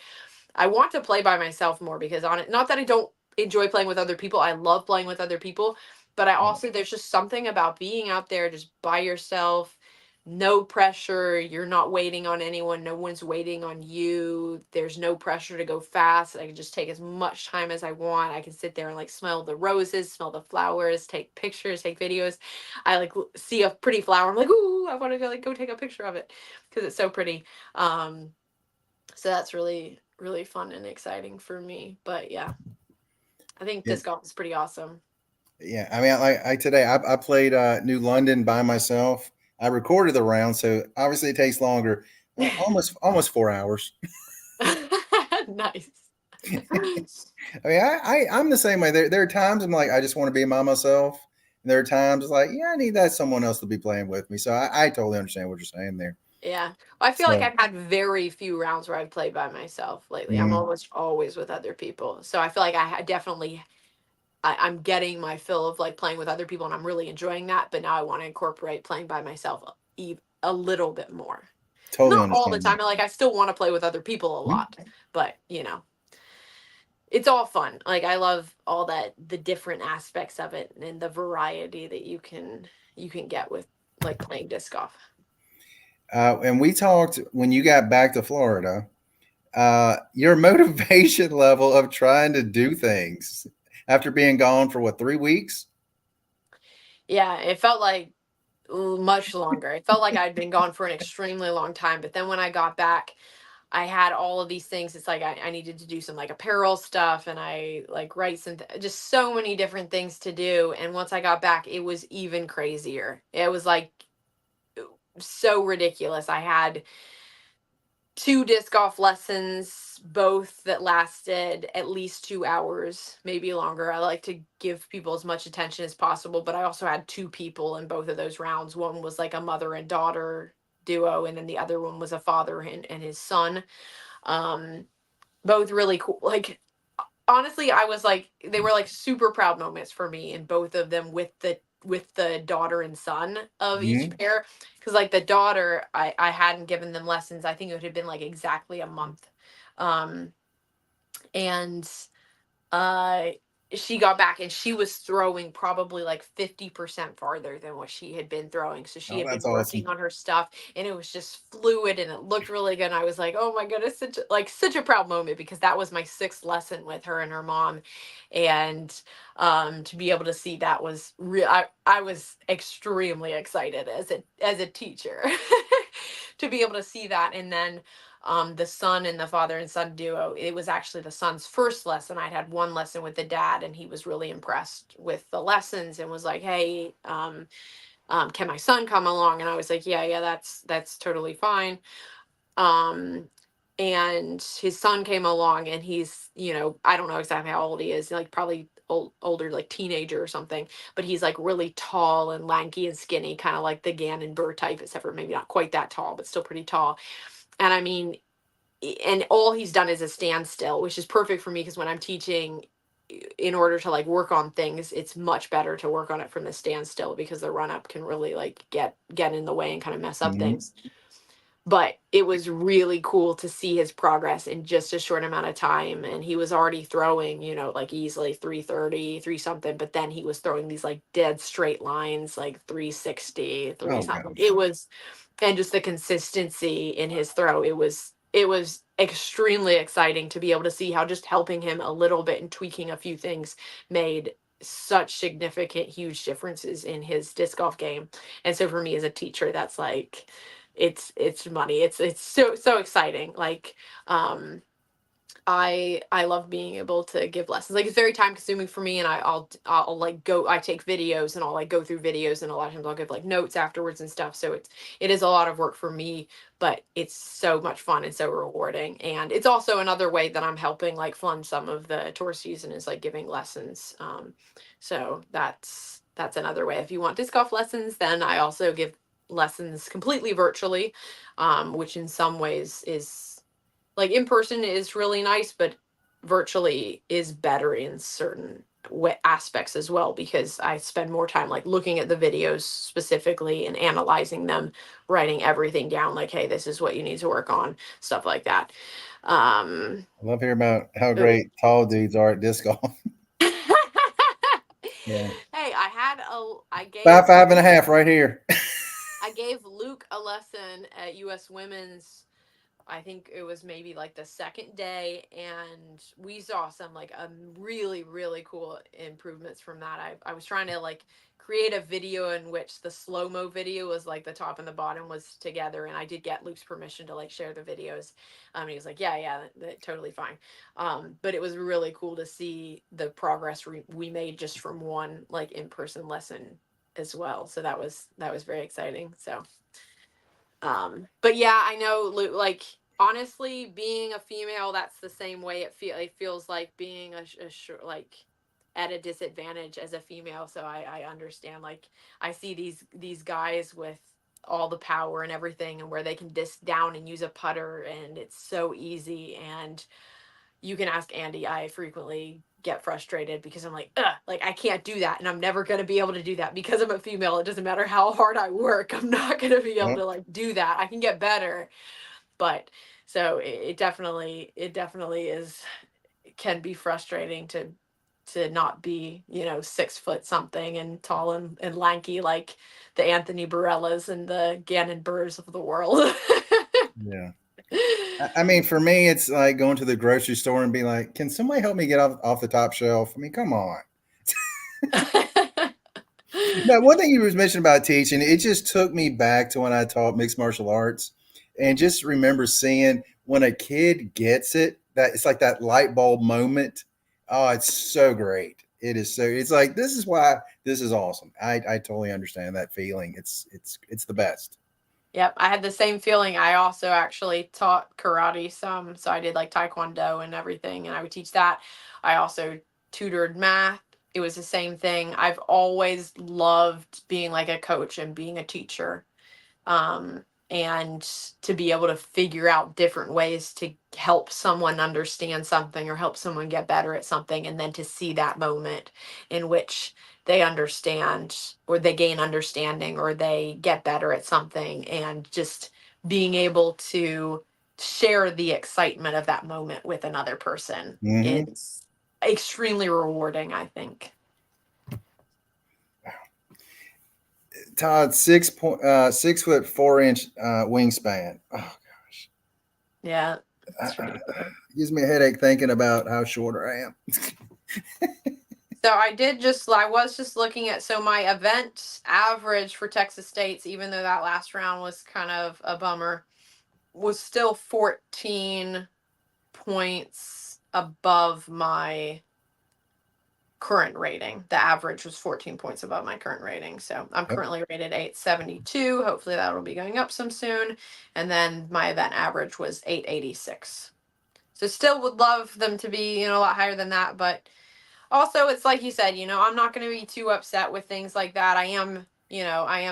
I want to play by myself more because on it, not that I don't enjoy playing with other people. I love playing with other people, but I Yeah. also, there's just something about being out there just by yourself, no pressure. You're not waiting on anyone. No one's waiting on you. There's no pressure to go fast. I can just take as much time as I want. I can sit there and like smell the roses, smell the flowers, take pictures, take videos. I like see a pretty flower. I'm like, ooh, I want to go take a picture of it because it's so pretty. So that's really, really fun and exciting for me. But yeah, I think Yeah. disc golf is pretty awesome. Yeah. I mean, I today I played New London by myself. I recorded the round, so obviously it takes longer. Almost 4 hours. Nice. I mean, I'm the same way. There are times I'm like, I just want to be by myself. And there are times it's like, yeah, I need that someone else to be playing with me. So I totally understand what you're saying there. Yeah. I feel like So, I've had very few rounds where I've played by myself lately. I'm mhm. almost always with other people. So I feel like definitely I'm getting my fill of like playing with other people and I'm really enjoying that. But now I want to incorporate playing by myself a little bit more. Totally Not all the understand time. that. Like I still want to play with other people a Mhm. lot, but it's all fun. Like I love all the different aspects of it and the variety that you can get with like playing disc golf. And we talked when you got back to Florida, your motivation level of trying to do things after being gone for what, 3 weeks? Yeah, it felt like much longer. It felt like I'd been gone for an extremely long time. But then when I got back, I had all of these things. It's like I needed to do some like apparel stuff and I like write some, just so many different things to do. And once I got back, it was even crazier. It was like so ridiculous. I had two disc golf lessons, both that lasted at least 2 hours, maybe longer. I like to give people as much attention as possible, but I also had two people in both of those rounds. One was like a mother and daughter duo, and then the other one was a father and his son. Um, Both really cool. Like honestly, I was like, they were like super proud moments for me in both of them with the daughter and son of each Mhm. pair, because like the daughter, I hadn't given them lessons. I think it had been like exactly a month, um and uh she got back and she was throwing probably like 50% farther than what she had been throwing. So she Oh, had been that's awesome. working on her stuff and it was just fluid and it looked really good. And I was like, oh my goodness, such a proud moment because that was my sixth lesson with her and her mom. And to be able to see that was real. I was extremely excited as a teacher to be able to see that. And then the son and the father and son duo, it was actually the son's first lesson. I'd had one lesson with the dad and he was really impressed with the lessons and was like, hey, can my son come along? And I was like, yeah, that's totally fine. um and his son came along and he's, I don't know exactly how old he is, like probably older, like teenager or something, but he's like really tall and lanky and skinny, kind of like the Gannon Burr type, except for maybe not quite that tall, but still pretty tall. And I mean, and all he's done is a standstill, which is perfect for me because when I'm teaching, in order to like work on things, it's much better to work on it from the standstill because the run up can really like get in the way and kind of mess up Mhm. things. But it was really cool to see his progress in just a short amount of time, and he was already throwing, like easily 330, 3 something, but then he was throwing these like dead straight lines, like 360, 3 Oh something. gosh. It was, and just the consistency in his throw, it was extremely exciting to be able to see how just helping him a little bit and tweaking a few things made such significant huge differences in his disc golf game. And so for me as a teacher, that's like, it's money. It's so exciting. Like, um I love being able to give lessons. Like it's very time consuming for me, and I'll like go. I take videos and I'll like go through videos, and a lot of times I'll give like notes afterwards and stuff. So it is a lot of work for me, but it's so much fun and so rewarding. And it's also another way that I'm helping like fund some of the tour season is like giving lessons. So that's another way. If you want disc golf lessons, then I also give lessons completely virtually, which in some ways is like in person is really nice, but virtually is better in certain aspects as well because I spend more time like looking at the videos specifically and analyzing them, writing everything down like, hey, this is what you need to work on, stuff like that. Um, I love hearing about how oh. great tall dudes are at disc golf. Yeah. Hey, I gave Five and a half right here. Luke a lesson at US Women's. I think it was maybe like the second day, and we saw some like really really cool improvements from that. I was trying to like create a video in which the slow mo video was like the top and the bottom was together, and I did get Luke's permission to like share the videos. He was like, yeah, totally fine. But it was really cool to see the progress we made just from one like in person lesson as well. So that was very exciting. So but yeah, I know, like Honestly, being a female, that's the same way it feels like being like at a disadvantage as a female. So I understand. Like I see these guys with all the power and everything, and where they can disc down and use a putter, and it's so easy. And you can ask Andy. I frequently get frustrated because I'm like, ugh, like I can't do that, and I'm never gonna be able to do that because I'm a female. It doesn't matter how hard I work, I'm not gonna be able Yep. to like do that. I can get better, but so it definitely is, it can be frustrating to not be 6 foot something and tall and lanky like the Anthony Barellas and the Gannon Burrs of the world. Yeah. I mean, for me, it's like going to the grocery store and be like, "Can somebody help me get off the top shelf?" I mean, come on. Now, one thing you was mentioning about teaching, it just took me back to when I taught mixed martial arts, and just remember seeing when a kid gets it, that it's like that light bulb moment. Oh, it's so great. It is so. It's like this is why this is awesome. I totally understand that feeling. It's the best. Yep, I had the same feeling. I also actually taught karate some, so I did like taekwondo and everything, and I would teach that. I also tutored math. It was the same thing. I've always loved being like a coach and being a teacher, and to be able to figure out different ways to help someone understand something or help someone get better at something, and then to see that moment in which they understand or they gain understanding or they get better at something, and just being able to share the excitement of that moment with another person Hmm. is extremely rewarding, I think. Todd, 6'4" wingspan. Oh gosh, Yeah, it's uh, ridiculous. gives me a headache thinking about how short I am. So I was just looking at, so my event average for Texas States, even though that last round was kind of a bummer, was still 14 points above my current rating. The average was 14 points above my current rating. So I'm Yep. currently rated 872. Hopefully that'll be going up some soon. And then my event average was 886. So still would love them to be, a lot higher than that, but also it's like you said, I'm not going to be too upset with things like that. I am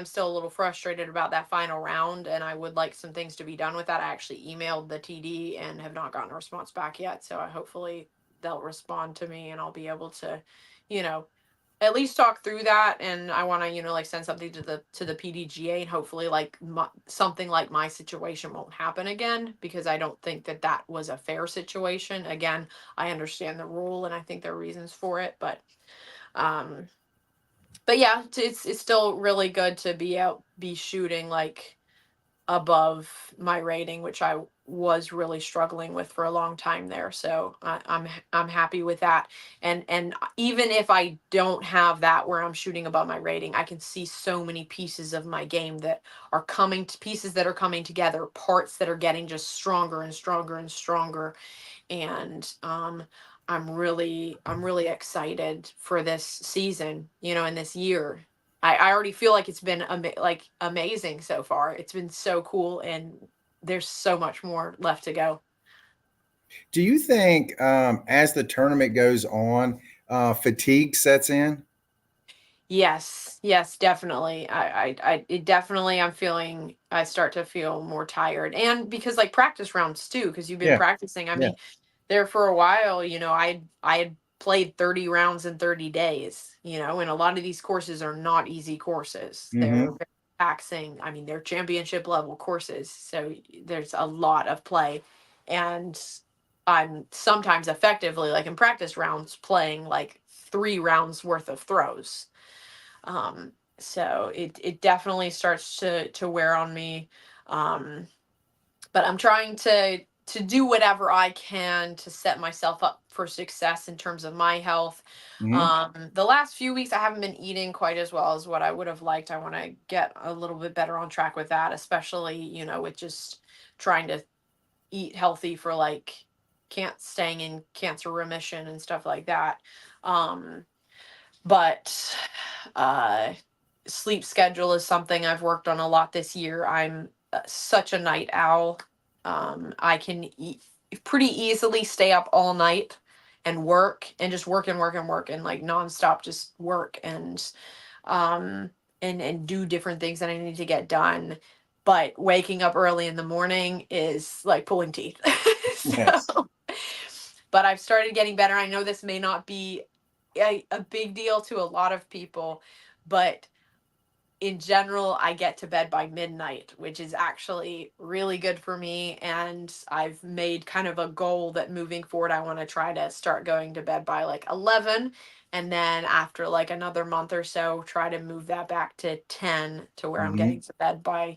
still a little frustrated about that final round, and I would like some things to be done with that. I actually emailed the TD and have not gotten a response back yet, so hopefully they'll respond to me and I'll be able to you know at least talk through that. And I want to like send something to the PDGA, and hopefully like something like my situation won't happen again, because I don't think that was a fair situation. Again, I understand the rule and I think there are reasons for it, um but yeah, it's still really good to be shooting like above my rating, which I was really struggling with for a long time there. So I'm happy with that. And even if I don't have that where I'm shooting above my rating, I can see so many pieces of my game that are pieces that are coming together, parts that are getting just stronger and stronger and stronger. And I'm really excited for this season, and this year. I already feel like it's been like amazing so far. It's been so cool, and there's so much more left to go. Do you think as the tournament goes on, fatigue sets in? Yes, yes, definitely. It definitely, I start to feel more tired. And because like practice rounds too, because you've been Yeah, practicing. I yeah. mean, there for a while, I had played 30 rounds in 30 days, and a lot of these courses are not easy courses. They're Hmm. very taxing. I mean, they're championship level courses. So there's a lot of play. And I'm sometimes effectively, like in practice rounds, playing like 3 rounds worth of throws. So it definitely starts to wear on me. Um, but I'm trying to do whatever I can to set myself up for success in terms of my health. Hmm. The last few weeks I haven't been eating quite as well as what I would have liked. I want to get a little bit better on track with that, especially, with just trying to eat healthy for like can't staying in cancer remission and stuff like that. Um, but uh sleep schedule is something I've worked on a lot this year. I'm such a night owl, I can pretty easily stay up all night and work and just work and work and work and like nonstop just work um and do different things that I need to get done. But waking up early in the morning is like pulling teeth. Yes. So, but I've started getting better. I know this may not be a big deal to a lot of people, but in general, I get to bed by midnight, which is actually really good for me. And I've made kind of a goal that moving forward, I want to try to start going to bed by like 11. And then after like another month or so, try to move that back to 10 to where I'm Hmm. getting to bed by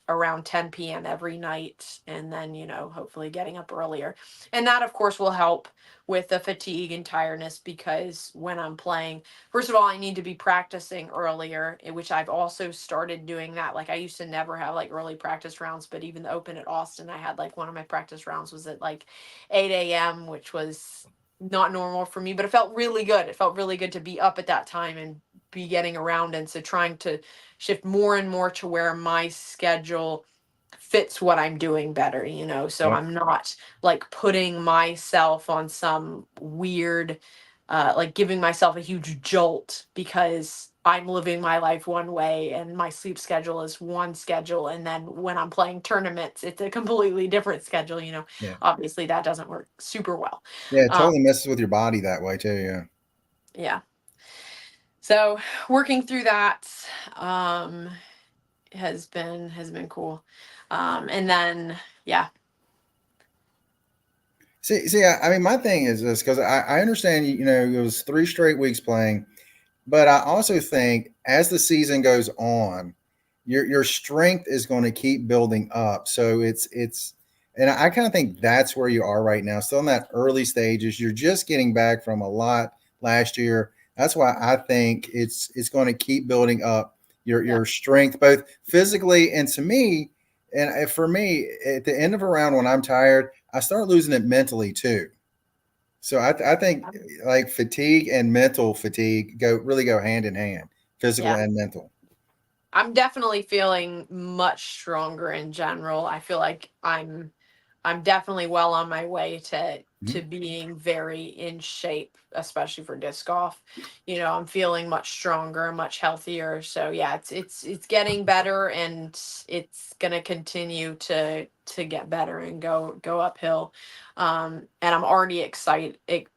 around 10 p.m. every night. And then, hopefully getting up earlier. And that, of course, will help with the fatigue and tiredness because when I'm playing, first of all, I need to be practicing earlier, which I've also started doing that. Like I used to never have like early practice rounds, but even the Open at Austin, I had like one of my practice rounds was at like 8 a.m., which was not normal for me, but it felt really good. It felt really good to be up at that time and be getting around. And so trying to shift more and more to where my schedule fits what I'm doing better, so Yep. I'm not like putting myself on some weird like giving myself a huge jolt because I'm living my life one way and my sleep schedule is one schedule. And then when I'm playing tournaments, it's a completely different schedule. Yeah. Obviously that doesn't work super well. Yeah. It Um, totally messes with your body that way too. Yeah. yeah. So working through that um, has been cool. And then, yeah, See, I mean, my thing is this because I understand, it was 3 straight weeks playing, but I also think as the season goes on, your strength is going to keep building up. So and I kind of think that's where you are right now, still in that early stages. You're just getting back from a lot last year. That's why I think it's going to keep building up yeah, your strength, both physically and to me. And for me, at the end of a round when I'm tired, I start losing it mentally too. So I think like fatigue and mental fatigue go hand in hand, physical yeah. and mental. I'm definitely feeling much stronger in general. I feel like I'm definitely well on my way to Mhm. being very in shape, especially for disc golf. I'm feeling much stronger, much healthier. So yeah, it's getting better and it's gonna continue to get better and go uphill. And I'm already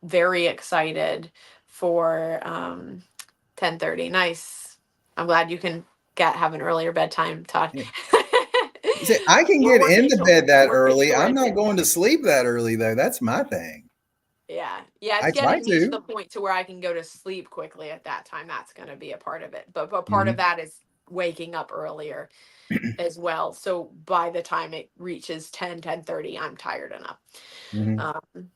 very excited for 10:30. Nice. I'm glad you can have an earlier bedtime, Todd. Yeah. See, I can We're get working into bed that towards early. the I'm right not thing. going to sleep that early though. That's my thing. Yeah. Yeah, I it's try getting me to to. the point to where I can go to sleep quickly at that time. That's going to be a part of it. But part of Hmm. that is waking up earlier as well. So by the time it reaches 10:30, I'm tired enough. Hmm. Um,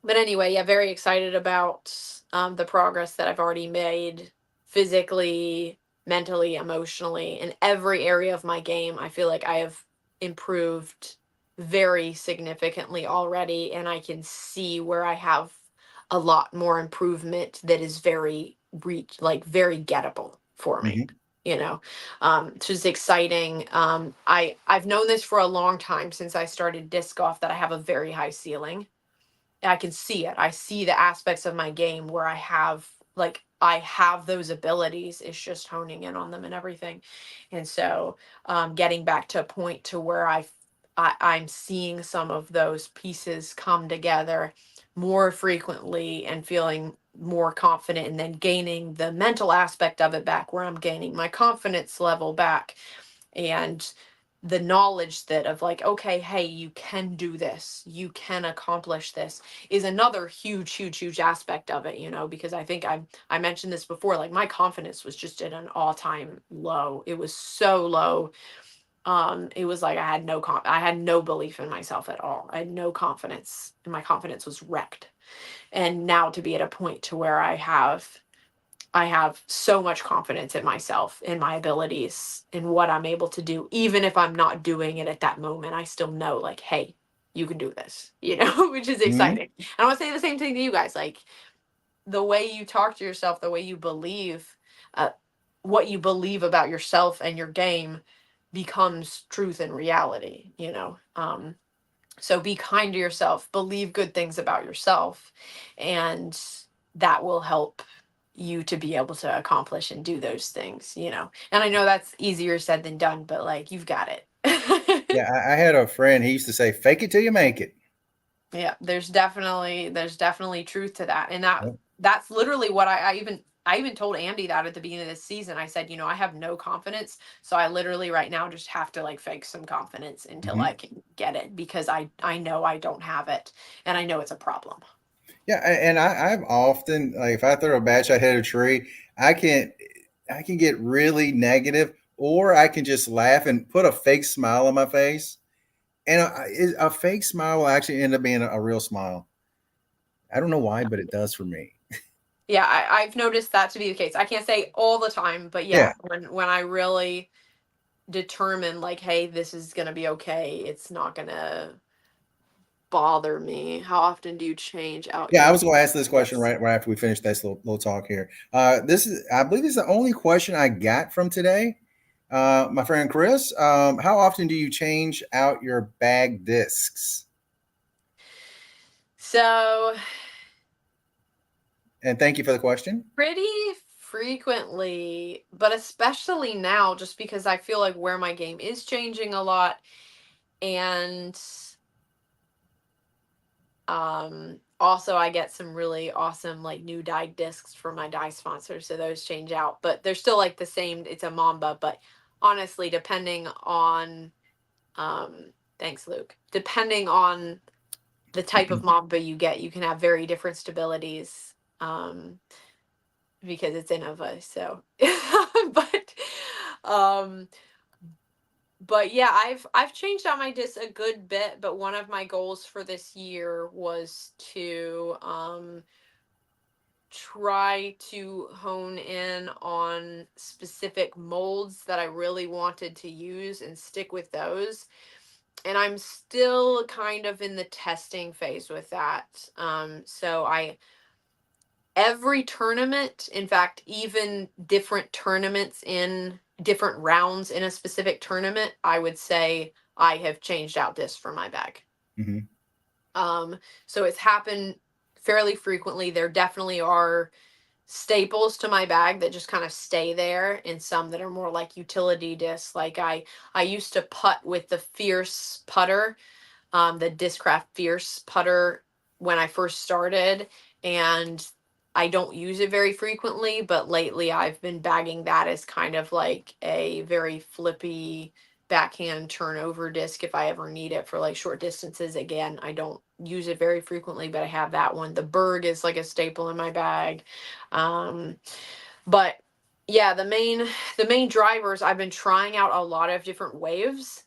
but anyway, yeah, very excited about the progress that I've already made physically, mentally, emotionally, in every area of my game. I feel like I have improved very significantly already, and I can see where I have a lot more improvement that is very gettable for me. Hmm. It's just exciting. I've known this for a long time since I started disc golf that I have a very high ceiling. I can see it. I see the aspects of my game where I have those abilities. It's just honing in on them and everything. And so getting back to a point to where I'm seeing some of those pieces come together more frequently and feeling more confident and then gaining the mental aspect of it back where I'm gaining my confidence level back and the knowledge that of like, okay, hey, you can do this, you can accomplish this is another huge aspect of it, because I think I mentioned this before, like my confidence was just at an all-time low. It was so low. It was like I had no belief in myself at all. I had no confidence and my confidence was wrecked. And now to be at a point to where I have so much confidence in myself, in my abilities, in what I'm able to do. Even if I'm not doing it at that moment, I still know, like, hey, you can do this, which is Hmm. exciting. And I want to say the same thing to you guys. Like, the way you talk to yourself, the way you believe, uh, what you believe about yourself and your game, becomes truth and reality, so be kind to yourself, believe good things about yourself, and that will help you to be able to accomplish and do those things, and I know that's easier said than done, but like, you've got it. Yeah, I had a friend. He used to say, "Fake it till you make it." Yeah, there's definitely truth to that, and Yep. that's literally what I even told Andy that at the beginning of this season. I said, I have no confidence, so I literally right now just have to like fake some confidence until Mhm. I can get it, because I know I don't have it, and I know it's a problem. Yeah, and I've often, like, if I throw a bad shot, hit a tree, I can I can get really negative, or I can just laugh and put a fake smile on my face, and a fake smile will actually end up being a real smile. I don't know why, but it does for me. Yeah, I've noticed that to be the case. I can't say all the time, but Yeah, yeah, when I really determine like, hey, this is gonna be okay, it's not gonna bother me. How often do you change out yeah. I your was going to ask this question this? right after we finish this little talk here. This is, I believe, this is the only question I got from today. My friend Chris, how often do you change out your bag discs? So And thank you for the question. pretty frequently, but especially now, just because I feel like where my game is changing a lot, and also I get some really awesome like new dye discs from my dye sponsor, so those change out, but they're still like the same. It's a Mamba, but honestly, depending on thanks, Luke. Depending on the type of Mamba you get, you can have very different stabilities. Because it's Innova. So, but um, but yeah, I've changed out my disc a good bit. But one of my goals for this year was to try to hone in on specific molds that I really wanted to use and stick with those. And I'm still kind of in the testing phase with that. So I every tournament, in fact, even different tournaments in different rounds in a specific tournament, I would say I have changed out this for my bag. Mm-hmm. So it's happened fairly frequently. There definitely are staples to my bag that just kind of stay there, and some that are more like utility discs. Like I used to putt with the Fierce putter, the Discraft Fierce putter, when I first started, and I don't use it very frequently, but lately I've been bagging that as kind of like a very flippy backhand turnover disc if I ever need it for like short distances. Again, I don't use it very frequently, but I have that one. The Berg is like a staple in my bag. Um, but yeah, the main drivers, I've been trying out a lot of different waves.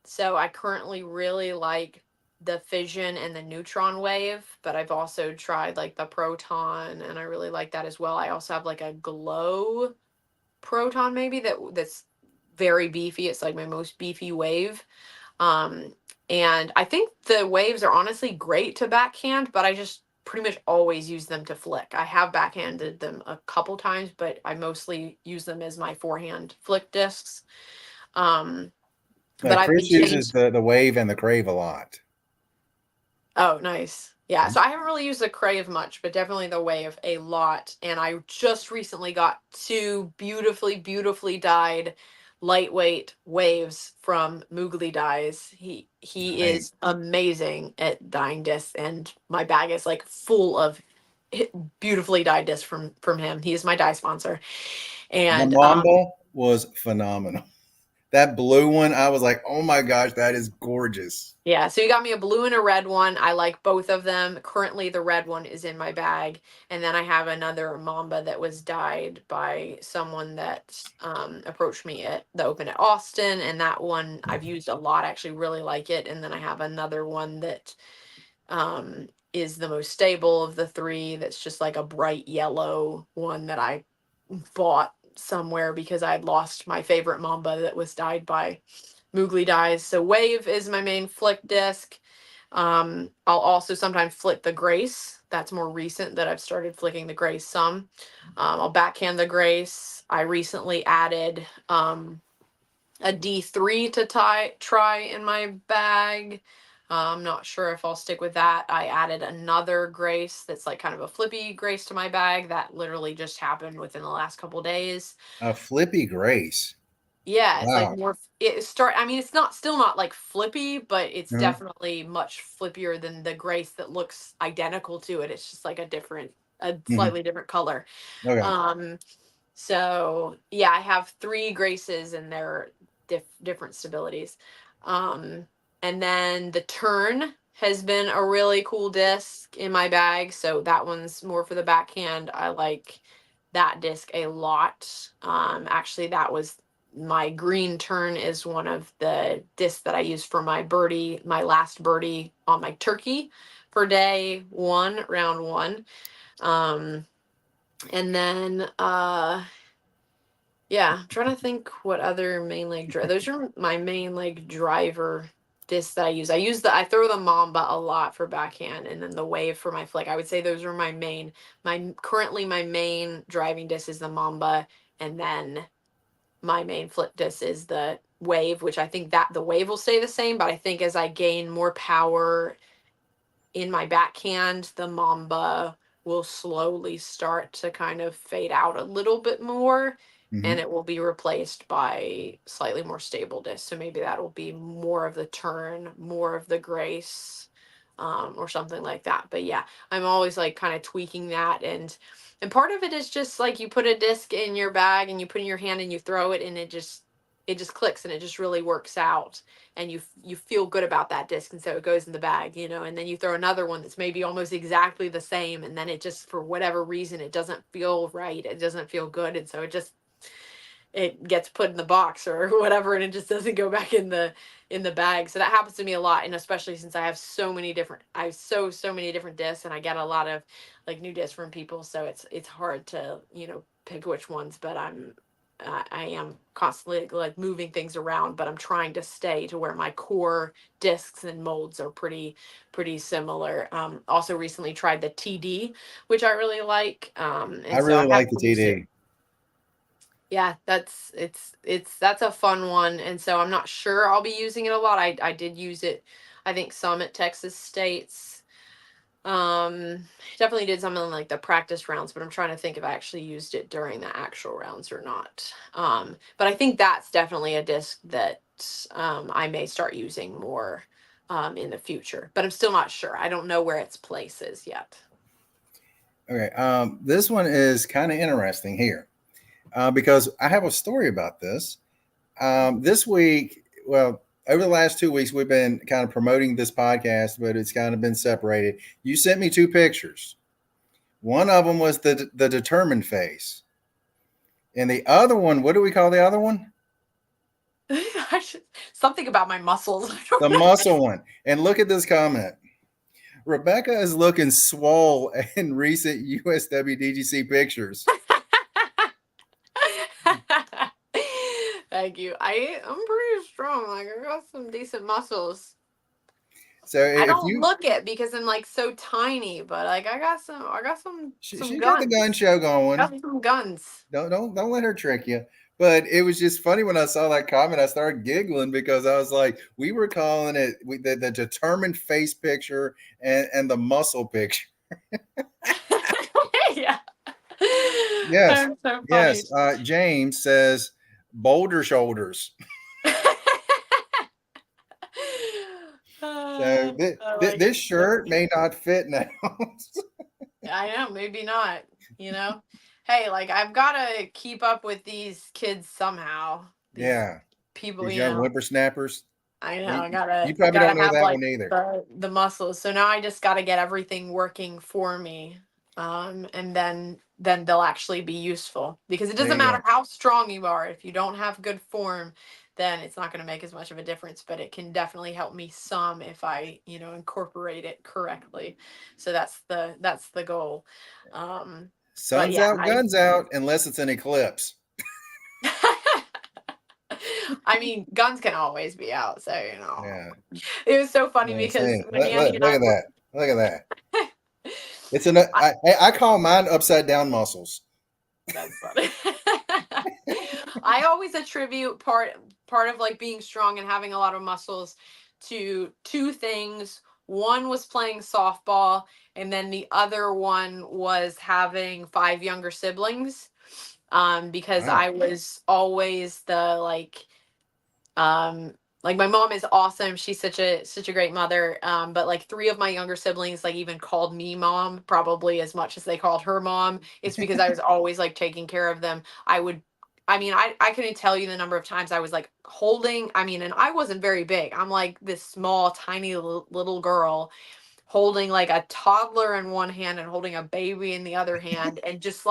So I currently really like the fission and the neutron wave, but I've also tried like the proton, and I really like that as well. I also have like a glow proton, maybe that's very beefy. It's like my most beefy wave. Um and I think the waves are honestly great to backhand, but I just pretty much always use them to flick. I have backhanded them a couple times, but I mostly use them as my forehand flick discs. Um but I've been Chris uses changed. the wave and the crave a lot. Oh, nice. Yeah, so I haven't really used the Crave much, but definitely the Wave a lot. And I just recently got two beautifully, beautifully dyed lightweight waves from Mooglee Dyes. He Nice. is amazing at dyeing discs, and my bag is like full of beautifully dyed discs from him. He is my dye sponsor. The And Mamba was phenomenal. That blue one, I was like, oh my gosh, that is gorgeous. yeah, so you got me a blue and a red one. I like both of them. Currently, the red one is in my bag. And then I have another Mamba that was dyed by someone that approached me at the Open at Austin. And that one I've used a lot, actually really like it. And then I have another one that is the most stable of the three. That's just like a bright yellow one that I bought somewhere because I had lost my favorite Mamba that was dyed by Mooglee Dyes. So Wave is my main flick disc. I'll also sometimes flick the Grace. That's more recent that I've started flicking the Grace some. I'll backhand the Grace. I recently added a D3 to try in my bag. I'm not sure if I'll stick with that. I added another Grace that's like kind of a flippy Grace to my bag that literally just happened within the last couple days. A flippy Grace. Yeah, it's like Wow. more I mean, it's not still not like flippy, but it's Uh-huh. definitely much flippier than the Grace that looks identical to it. It's just like a Hmm. slightly different color. Okay. Um so yeah, I have three Graces and they're different stabilities. Um, and then the Turn has been a really cool disc in my bag. So that one's more for the backhand. I like that disc a lot. Actually, that was my green Turn is one of the discs that I used for my birdie, my last birdie on my turkey for day one, round one. Um, and then yeah, I'm trying to think what other main leg those are my main leg driver discs that I use. I throw the Mamba a lot for backhand and then the Wave for my flick. I would say those are my main driving disc is the Mamba, and then my main flip disc is the Wave, which I think that the Wave will stay the same, but I think as I gain more power in my backhand, the Mamba will slowly start to kind of fade out a little bit more, and Hmm. it will be replaced by slightly more stable disc. So maybe that'll be more of the Turn, more of the Grace, or something like that. But yeah, I'm always like kind of tweaking that, and part of it is just like you put a disc in your bag and you put it in your hand and you throw it and it just clicks and it just really works out, and you feel good about that disc, and so it goes in the bag, and then you throw another one that's maybe almost exactly the same, and then it just for whatever reason it doesn't feel right, it doesn't feel good, and so it gets put in the box or whatever, and it just doesn't go back in the bag. So that happens to me a lot, and especially since I have so many different discs, and I get a lot of like new discs from people, so it's hard to pick which ones, but I am constantly like moving things around, but I'm trying to stay to where my core discs and molds are pretty similar. Also recently tried the TD, which I really like, I and so I really like the haven't used it. TD. Yeah, that's a fun one, and so I'm not sure I'll be using it a lot. I did use it, I think some at Texas States. Definitely did something like the practice rounds, but I'm trying to think if I actually used it during the actual rounds or not. But I think that's definitely a disc that I may start using more in the future, but I'm still not sure. I don't know where its place is yet. Okay. This one is kind of interesting here because I have a story about this. This week, well, over the last 2 weeks, we've been kind of promoting this podcast, but it's kind of been separated. You sent me two pictures. One of them was the determined face, and the other one, what do we call the other one? Something about my muscles. The muscle one. And look at this comment. Rebecca is looking swole in recent USW DGC pictures. Thank you. I'm pretty strong. Like I got some decent muscles. So I if don't you, look it because I'm like so tiny, but like I got some she got the gun guns. show Got going. some guns. Don't let her trick you. But it was just funny when I saw that comment. I started giggling because I was like, we were calling it the determined face picture and the muscle picture. Yeah. Yes, That's so funny. yes. James says boulder shoulders. So I like this it. That's shirt good. may not fit now. I know, maybe not, you know? Hey, like I've gotta keep up with these kids somehow. These Yeah, people, these young whippersnappers. I know, You, I gotta you I probably gotta don't know have that like one either. the muscles. So now I just gotta get everything working for me. And then they'll actually be useful. Because it There doesn't you matter go. how strong you are, if you don't have good form, then it's not gonna make as much of a difference. But it can definitely help me some if I, incorporate it correctly. So that's the goal. But Sun's yeah, out, guns out, unless it's an eclipse. I mean, guns can always be out, so Yeah. it was so funny Yeah, because see, when Andy and look I at were, that. Look at that. It's I, I call mine upside down muscles. that's funny. I always attribute part of like being strong and having a lot of muscles to two things. One was playing softball, and then the other one was having five younger siblings. Because Wow. I was always the um like my mom is awesome. She's such a great mother. But like three of my younger siblings like even called me mom probably as much as they called her mom. It's because I was always like taking care of them. I couldn't tell you the number of times I was like holding, and I wasn't very big. I'm like this small, tiny little girl holding like a toddler in one hand and holding a baby in the other hand, and just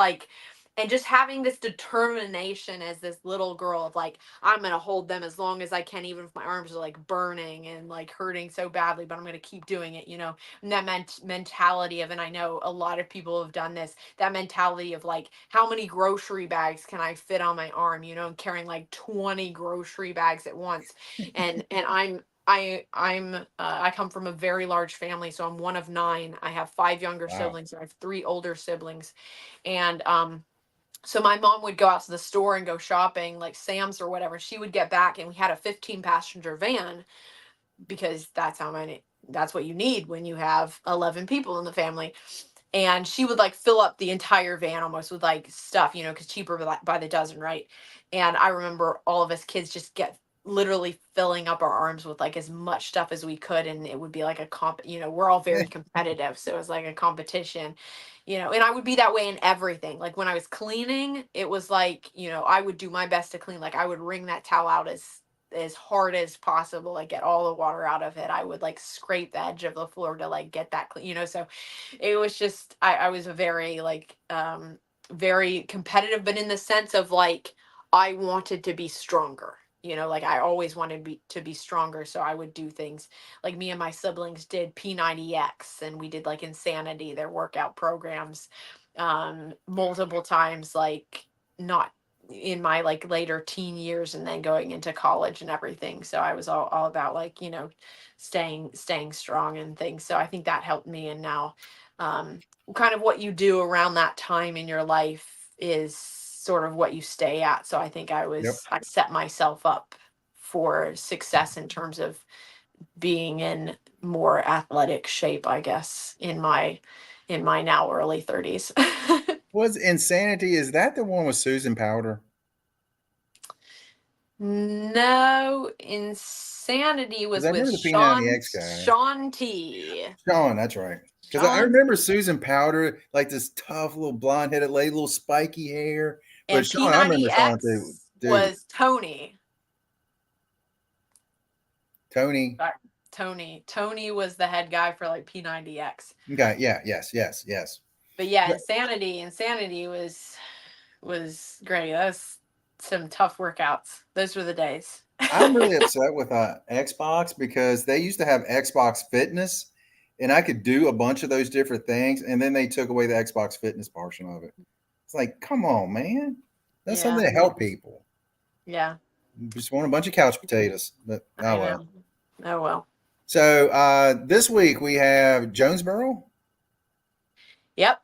having this determination as this little girl of like, I'm gonna hold them as long as I can, even if my arms are like burning and like hurting so badly, but I'm gonna keep doing it, and that mentality of, and I know a lot of people have done this, that mentality of like, how many grocery bags can I fit on my arm, and carrying like 20 grocery bags at once. And I come from a very large family, so I'm one of nine. I have five younger Wow. siblings. I have three older siblings, and so my mom would go out to the store and go shopping, like Sam's or whatever. She would get back, and we had a 15 passenger van because that's what you need when you have 11 people in the family. And she would like fill up the entire van almost with like stuff, because cheaper by the dozen, right? And I remember all of us kids just get literally filling up our arms with like as much stuff as we could, and it would be like a we're all very competitive, so it was like a competition. And I would be that way in everything. Like when I was cleaning, it was like, I would do my best to clean. Like I would wring that towel out as hard as possible, like get all the water out of it. I would like scrape the edge of the floor to like get that clean, so it was just, I was a very like very competitive, but in the sense of like I wanted to be stronger. Like I always wanted to be stronger, so I would do things like me and my siblings did P90X, and we did like Insanity, their workout programs, multiple times, like not in my like later teen years and then going into college and everything. So I was all about like, staying strong and things. So I think that helped me. And now kind of what you do around that time in your life is sort of what you stay at. So I think Yep. I set myself up for success in terms of being in more athletic shape, I guess, in my now early 30s. Was Insanity, is that the one with Susan Powder? No, Insanity Because was I with remember the P90X guy. Sean T. Sean, that's right. Because I Sean remember Susan Powder, like this tough little blonde headed lady, little spiky hair. But and Sean, I remember Sean too. P90X Dude, was Tony. Tony. Sorry, Tony was the head guy for like P90X. Okay, yeah, yes, yes, yes. But yeah, But Insanity was great. That was some tough workouts. Those were the days. I'm really upset with Xbox because they used to have Xbox Fitness, and I could do a bunch of those different things, and then they took away the Xbox Fitness portion of it. It's like, come on, man. That's Yeah, something to help people. yeah, Just want a bunch of couch potatoes. But I oh well. know. Oh well. So this week we have Jonesboro. Yep.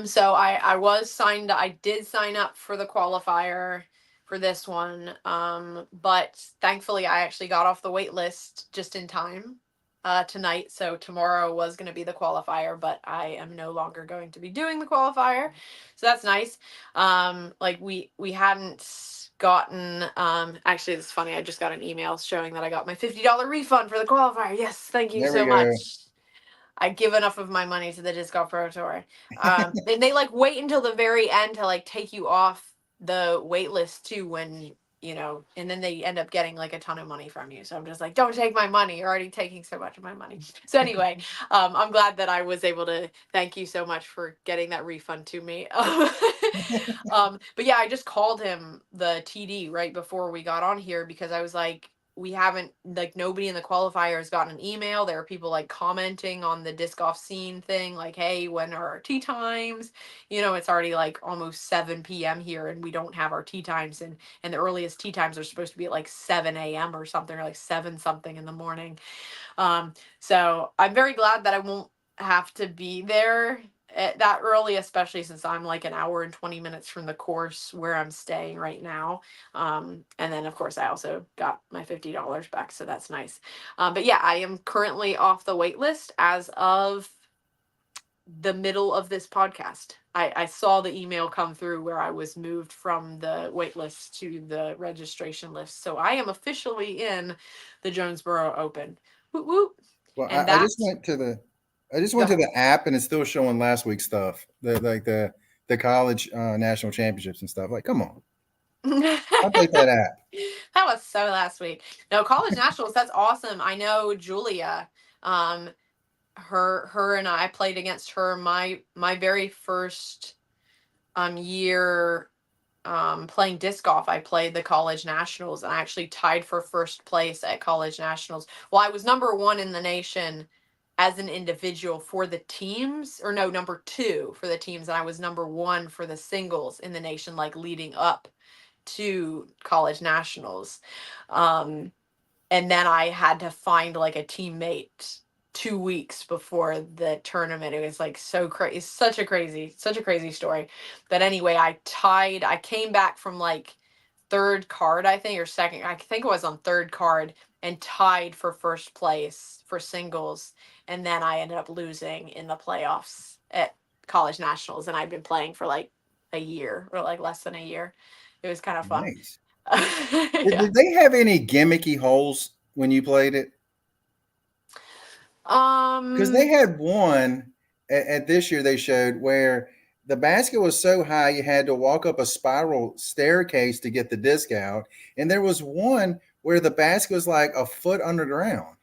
So I did sign up for the qualifier for this one. But thankfully I actually got off the wait list just in time tonight. So tomorrow was going to be the qualifier, but I am no longer going to be doing the qualifier. So that's nice. Like we hadn't gotten actually it's funny, I just got an email showing that I got my $50 refund for the qualifier. Yes, thank you There we so go. much. I give enough of my money to the Disc Golf Pro Tour. They like wait until the very end to like take you off the wait list too, when and then they end up getting like a ton of money from you. So I'm just like, don't take my money. You're already taking so much of my money. So anyway, I'm glad that I was able to thank you so much for getting that refund to me. But yeah, I just called him, the TD, right before we got on here, because I was like, we haven't, like, nobody in the qualifier has gotten an email. There are people like commenting on the disc golf scene thing, like, hey, when are our tee times? It's already like almost 7 p.m. here, and we don't have our tee times, and the earliest tee times are supposed to be at like 7 a.m. or something, or like 7 something in the morning. So I'm very glad that I won't have to be there that early, especially since I'm like an hour and 20 minutes from the course where I'm staying right now. And then of course I also got my $50 back, so that's nice. But yeah, I am currently off the wait list as of the middle of this podcast. I saw the email come through where I was moved from the wait list to the registration list. So I am officially in the Jonesboro Open. Whoop, whoop. Well, And I that, just went to the go ahead. app and it's still showing last week's stuff. The college national championships and stuff. Like, come on. Update that app. That was so last week. No, college nationals, that's awesome. I know Julia, um, her and I played against her my very first year playing disc golf. I played the college nationals and I actually tied for first place at college nationals. Well, I was number 1 in the nation as an individual for the teams, or no, number 2 for the teams, and I was number 1 for the singles in the nation, like leading up to college nationals. And then I had to find like a teammate 2 weeks before the tournament. It was like so crazy. It's such a crazy story. But anyway, I came back from like third card, I think, or second. I think it was on third card, and tied for first place for singles. And then I ended up losing in the playoffs at college nationals. And I've been playing for like a year, or like less than a year. It was kind of fun. Nice. Yeah. Did they have any gimmicky holes when you played it? Because they had one at this year they showed where the basket was so high you had to walk up a spiral staircase to get the disc out, and there was one where the basket was like a foot underground.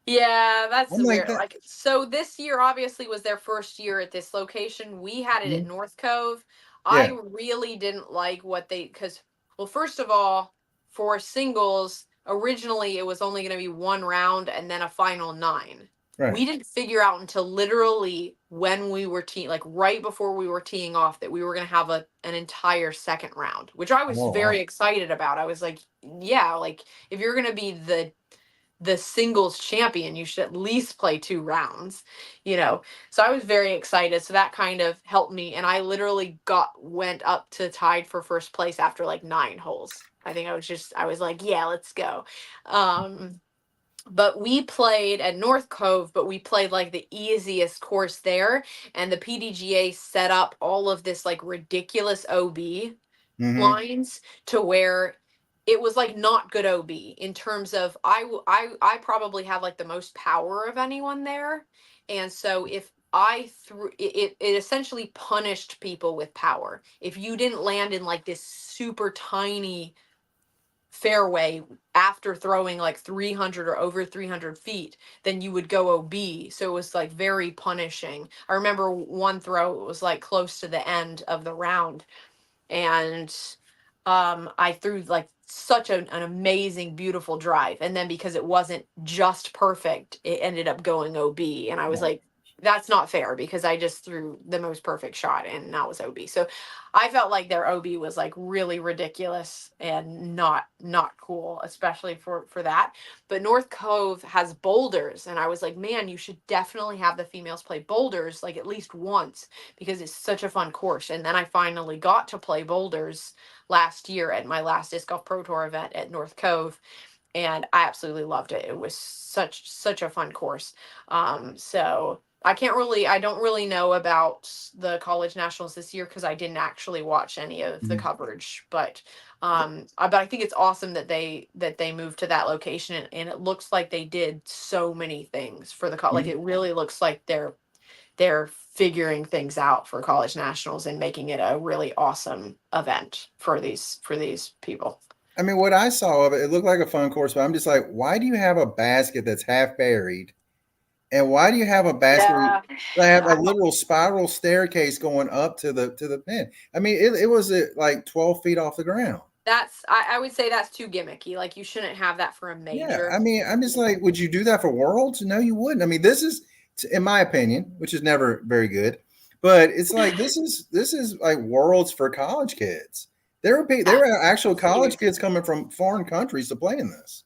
Yeah, that's I'm like weird. that. Like, so this year obviously was their first year at this location. We had it at Mhm. North Cove. Yeah, I really didn't like what they, because, well, first of all, for singles, originally it was only going to be one round and then a final 9. right. We didn't figure out until literally when we were like right before we were teeing off, that we were going to have an entire second round, which I was Oh very wow. excited about. I was like, yeah, like if you're going to be the singles champion, you should at least play 2 rounds. So I was very excited, so that kind of helped me, and I literally went up to tied for first place after like 9 holes. I think I was like, yeah, let's go. But we played at North Cove, but we played like the easiest course there, and the PDGA set up all of this like ridiculous OB Mm-hmm. lines to where it was like not good OB in terms of I probably have like the most power of anyone there, and so if I threw it essentially punished people with power. If you didn't land in like this super tiny fairway after throwing like 300 or over 300 feet, then you would go OB. So it was like very punishing. I remember one throw, it was like close to the end of the round, and I threw like such an amazing, beautiful drive, and then because it wasn't just perfect, it ended up going OB, and I was Oh, like, that's not fair because I just threw the most perfect shot and that was OB. So I felt like their OB was like really ridiculous and not cool, especially for that. But North Cove has boulders, and I was like, man, you should definitely have the females play boulders like at least once, because it's such a fun course. And then I finally got to play boulders last year at my last Disc Golf Pro Tour event at North Cove, and I absolutely loved it. It was such a fun course. So I don't really know about the college nationals this year because I didn't actually watch any of the mhm. coverage, but I think it's awesome that they moved to that location, and it looks like they did so many things for like Mhm. it really looks like they're figuring things out for college nationals and making it a really awesome event for these people. I mean, what I saw of it, it looked like a fun course, but I'm just like, why do you have a basket that's half buried? And why do you have a basket where Yeah, they have a I don't. literal spiral staircase going up to the pin? I mean, it was like 12 feet off the ground. I would say that's too gimmicky. Like you shouldn't have that for a Yeah, major. I mean, I'm just like, would you do that for Worlds? No, you wouldn't. I mean, this is, in my opinion, which is never very good, but it's like this is like Worlds for college kids. There Yeah, were actual it's huge. college kids coming from foreign countries to play in this.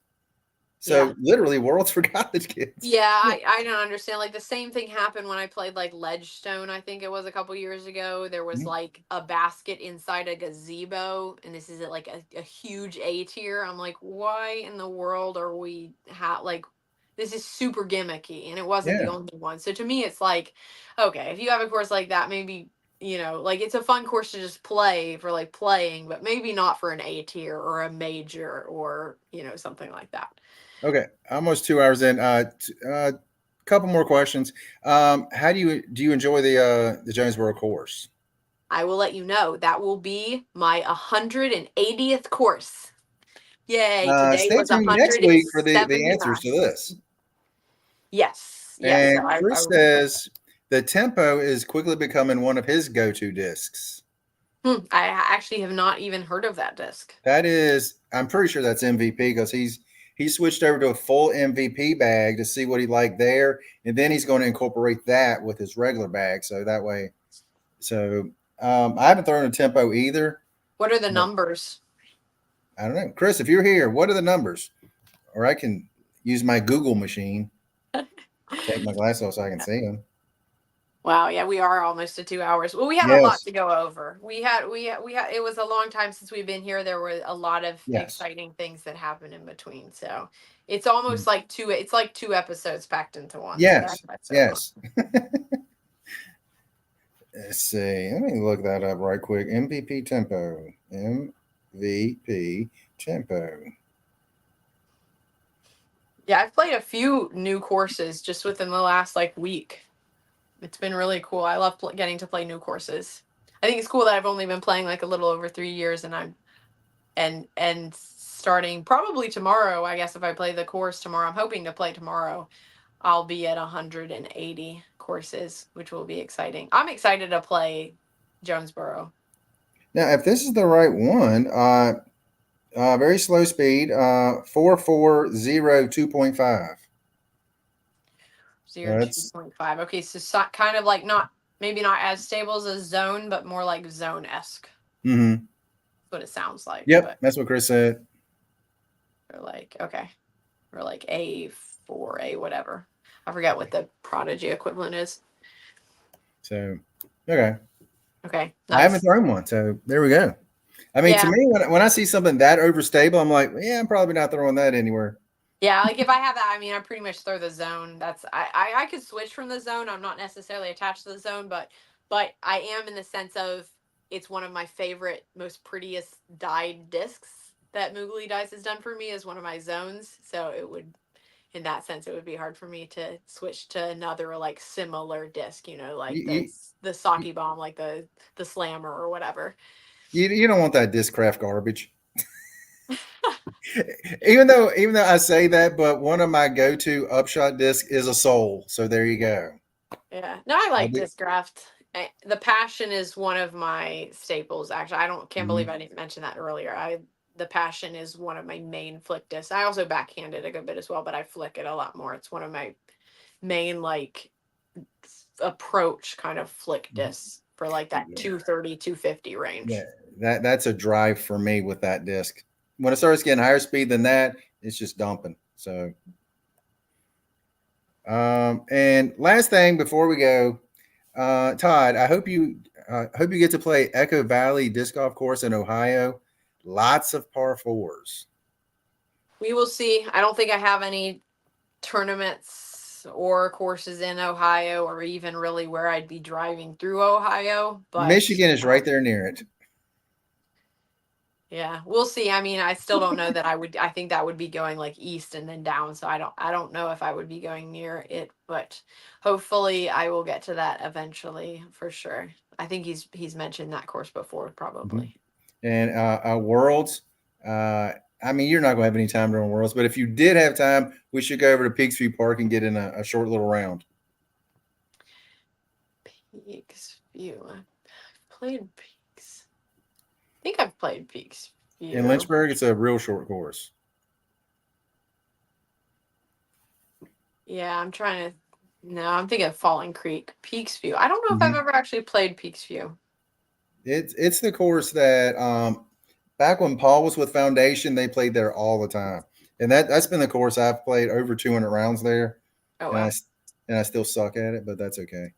Yeah. So literally worlds for college kids. Yeah, I don't understand. Like the same thing happened when I played like Ledgestone, I think it was a couple years ago. There was Mhm. like a basket inside a gazebo, and this is at like a huge A tier. I'm like, why in the world are we like this is super gimmicky, and it wasn't the Yeah. only one. So to me, it's like, okay, if you have a course like that, maybe like it's a fun course to just play for like playing, but maybe not for an A tier or a major or something like that. Okay. Almost 2 hours in. Couple more questions. How do you enjoy the Jonesboro course? I will let you know. That will be my 180th course. Yay, today Stay was tuned next week for the 179. answers to this. Yes, yes. So And Chris says the tempo is quickly becoming one of his go-to discs. I actually have not even heard of that disc. That is, I'm pretty sure that's MVP because he switched over to a full MVP bag to see what he liked there, and then he's going to incorporate that with his regular bag. So that way, so I haven't thrown a tempo either. What are the But numbers? I don't know, Chris. If you're here, what are the numbers? Or I can use my Google machine. Take my glasses off so I can see them. Wow, yeah, we are almost to 2 hours. Well, we had a lot Yes, to go over. We had it was a long time since we've been here. There were a lot of yes, exciting things that happened in between. So it's almost like two episodes packed into one. So yes, that's so fun. yes. Let's see. Let me look that up right quick. MVP tempo. MVP tempo. Yeah, I've played a few new courses just within the last like week. It's been really cool. I love getting to play new courses. I think it's cool that I've only been playing like a little over 3 years, and and starting probably tomorrow. I guess if I play the course tomorrow, I'm hoping to play tomorrow. I'll be at 180 courses, which will be exciting. I'm excited to play Jonesboro. Now, if this is the right one, very slow speed, 4402.5. So Zero two that's point five. Okay, so kind of like not maybe not as stable as a zone, but more like zone esque. mm-hmm. That's what it sounds like. Yep, But that's what Chris said. or like okay, or like A4A whatever. I forget what the Prodigy equivalent is. So okay, Okay, I haven't nice. thrown one, so there we go. I mean, to Yeah, me, when I see something that overstable, I'm like, yeah, I'm probably not throwing that anywhere. yeah. Like if I have that, I mean, I pretty much throw the zone. That's I could switch from the zone. I'm not necessarily attached to the zone, but I am in the sense of it's one of my favorite, most prettiest dyed discs that Mooglee Dyes has done for me is one of my zones. So it would in that sense it would be hard for me to switch to another like similar disc, like You, the Saki bomb, like the slammer or whatever. you don't want that discraft garbage. Even though I say that, but one of my go-to upshot disc is a soul. So there you go. Yeah, no, I I like do. Discraft. The Passion is one of my staples. Actually, I don't can't believe Mhm. I didn't mention that earlier. The Passion is one of my main flick discs. I also backhand it a good bit as well, but I flick it a lot more. It's one of my main like approach kind of flick discs for like that Yeah, 230, 250 yeah, range. that's a drive for me with that disc. When it starts getting higher speed than that, it's just dumping. So, and last thing before we go, Todd, I hope you get to play Echo Valley Disc Golf Course in Ohio. Lots of par fours. We will see. I don't think I have any tournaments or courses in Ohio or even really where I'd be driving through Ohio, but Michigan is right there near it. yeah, we'll see. I mean, I still don't know that I think that would be going like east and then down, so I don't know if I would be going near it, but hopefully I will get to that eventually for sure. I think he's mentioned that course before Mhm. probably. And Worlds. I mean, you're not going to have any time during Worlds, but if you did have time, we should go over to Peaksview Park and get in a short little round. Peaks View. I've played Peaks. I think I've played Peaks In View. Lynchburg, it's a real short course. Yeah, I'm trying to. No, I'm thinking of Falling Creek, Peaks View. I don't know if I've Mhm. ever actually played Peaks View. It's the course that back when Paul was with Foundation, they played there all the time. And that's been the course I've played over 200 rounds there, Oh and wow. I still suck at it, but that's okay.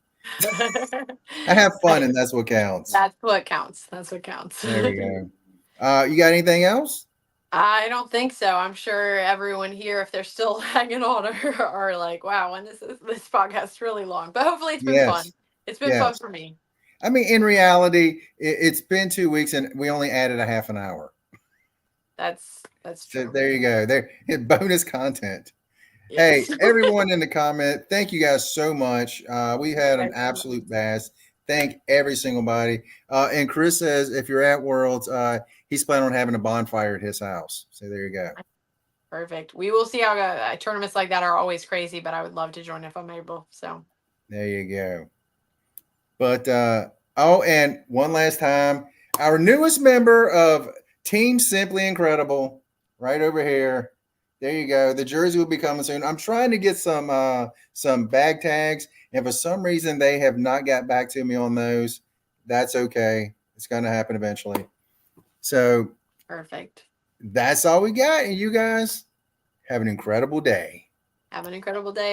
I have fun, and that's what counts. That's what counts. That's what counts. There we go. You got anything else? I don't think so. I'm sure everyone here, if they're still hanging on, are like, wow, when this podcast really long. But hopefully it's been fun. Yes. It's been fun Yes. for me. I mean, in reality, it's been 2 weeks, and we only added a half an hour. That's So true. there you go. There, bonus content. Hey, Yes. everyone in the comment, thank you guys so much. We had an Guys so much. absolute blast. Thank every single body. And Chris says if you're at Worlds, he's planning on having a bonfire at his house. So there you go. Perfect. We will see how tournaments like that are always crazy, but I would love to join if I'm able. So There you go. But oh, and one last time, our newest member of Team Simply Incredible, right over here. There you go. The jersey will be coming soon. I'm trying to get some bag tags, and for some reason they have not got back to me on those. That's okay. It's going to happen eventually. So perfect. that's all we got, and you guys have an incredible day. Have an incredible day.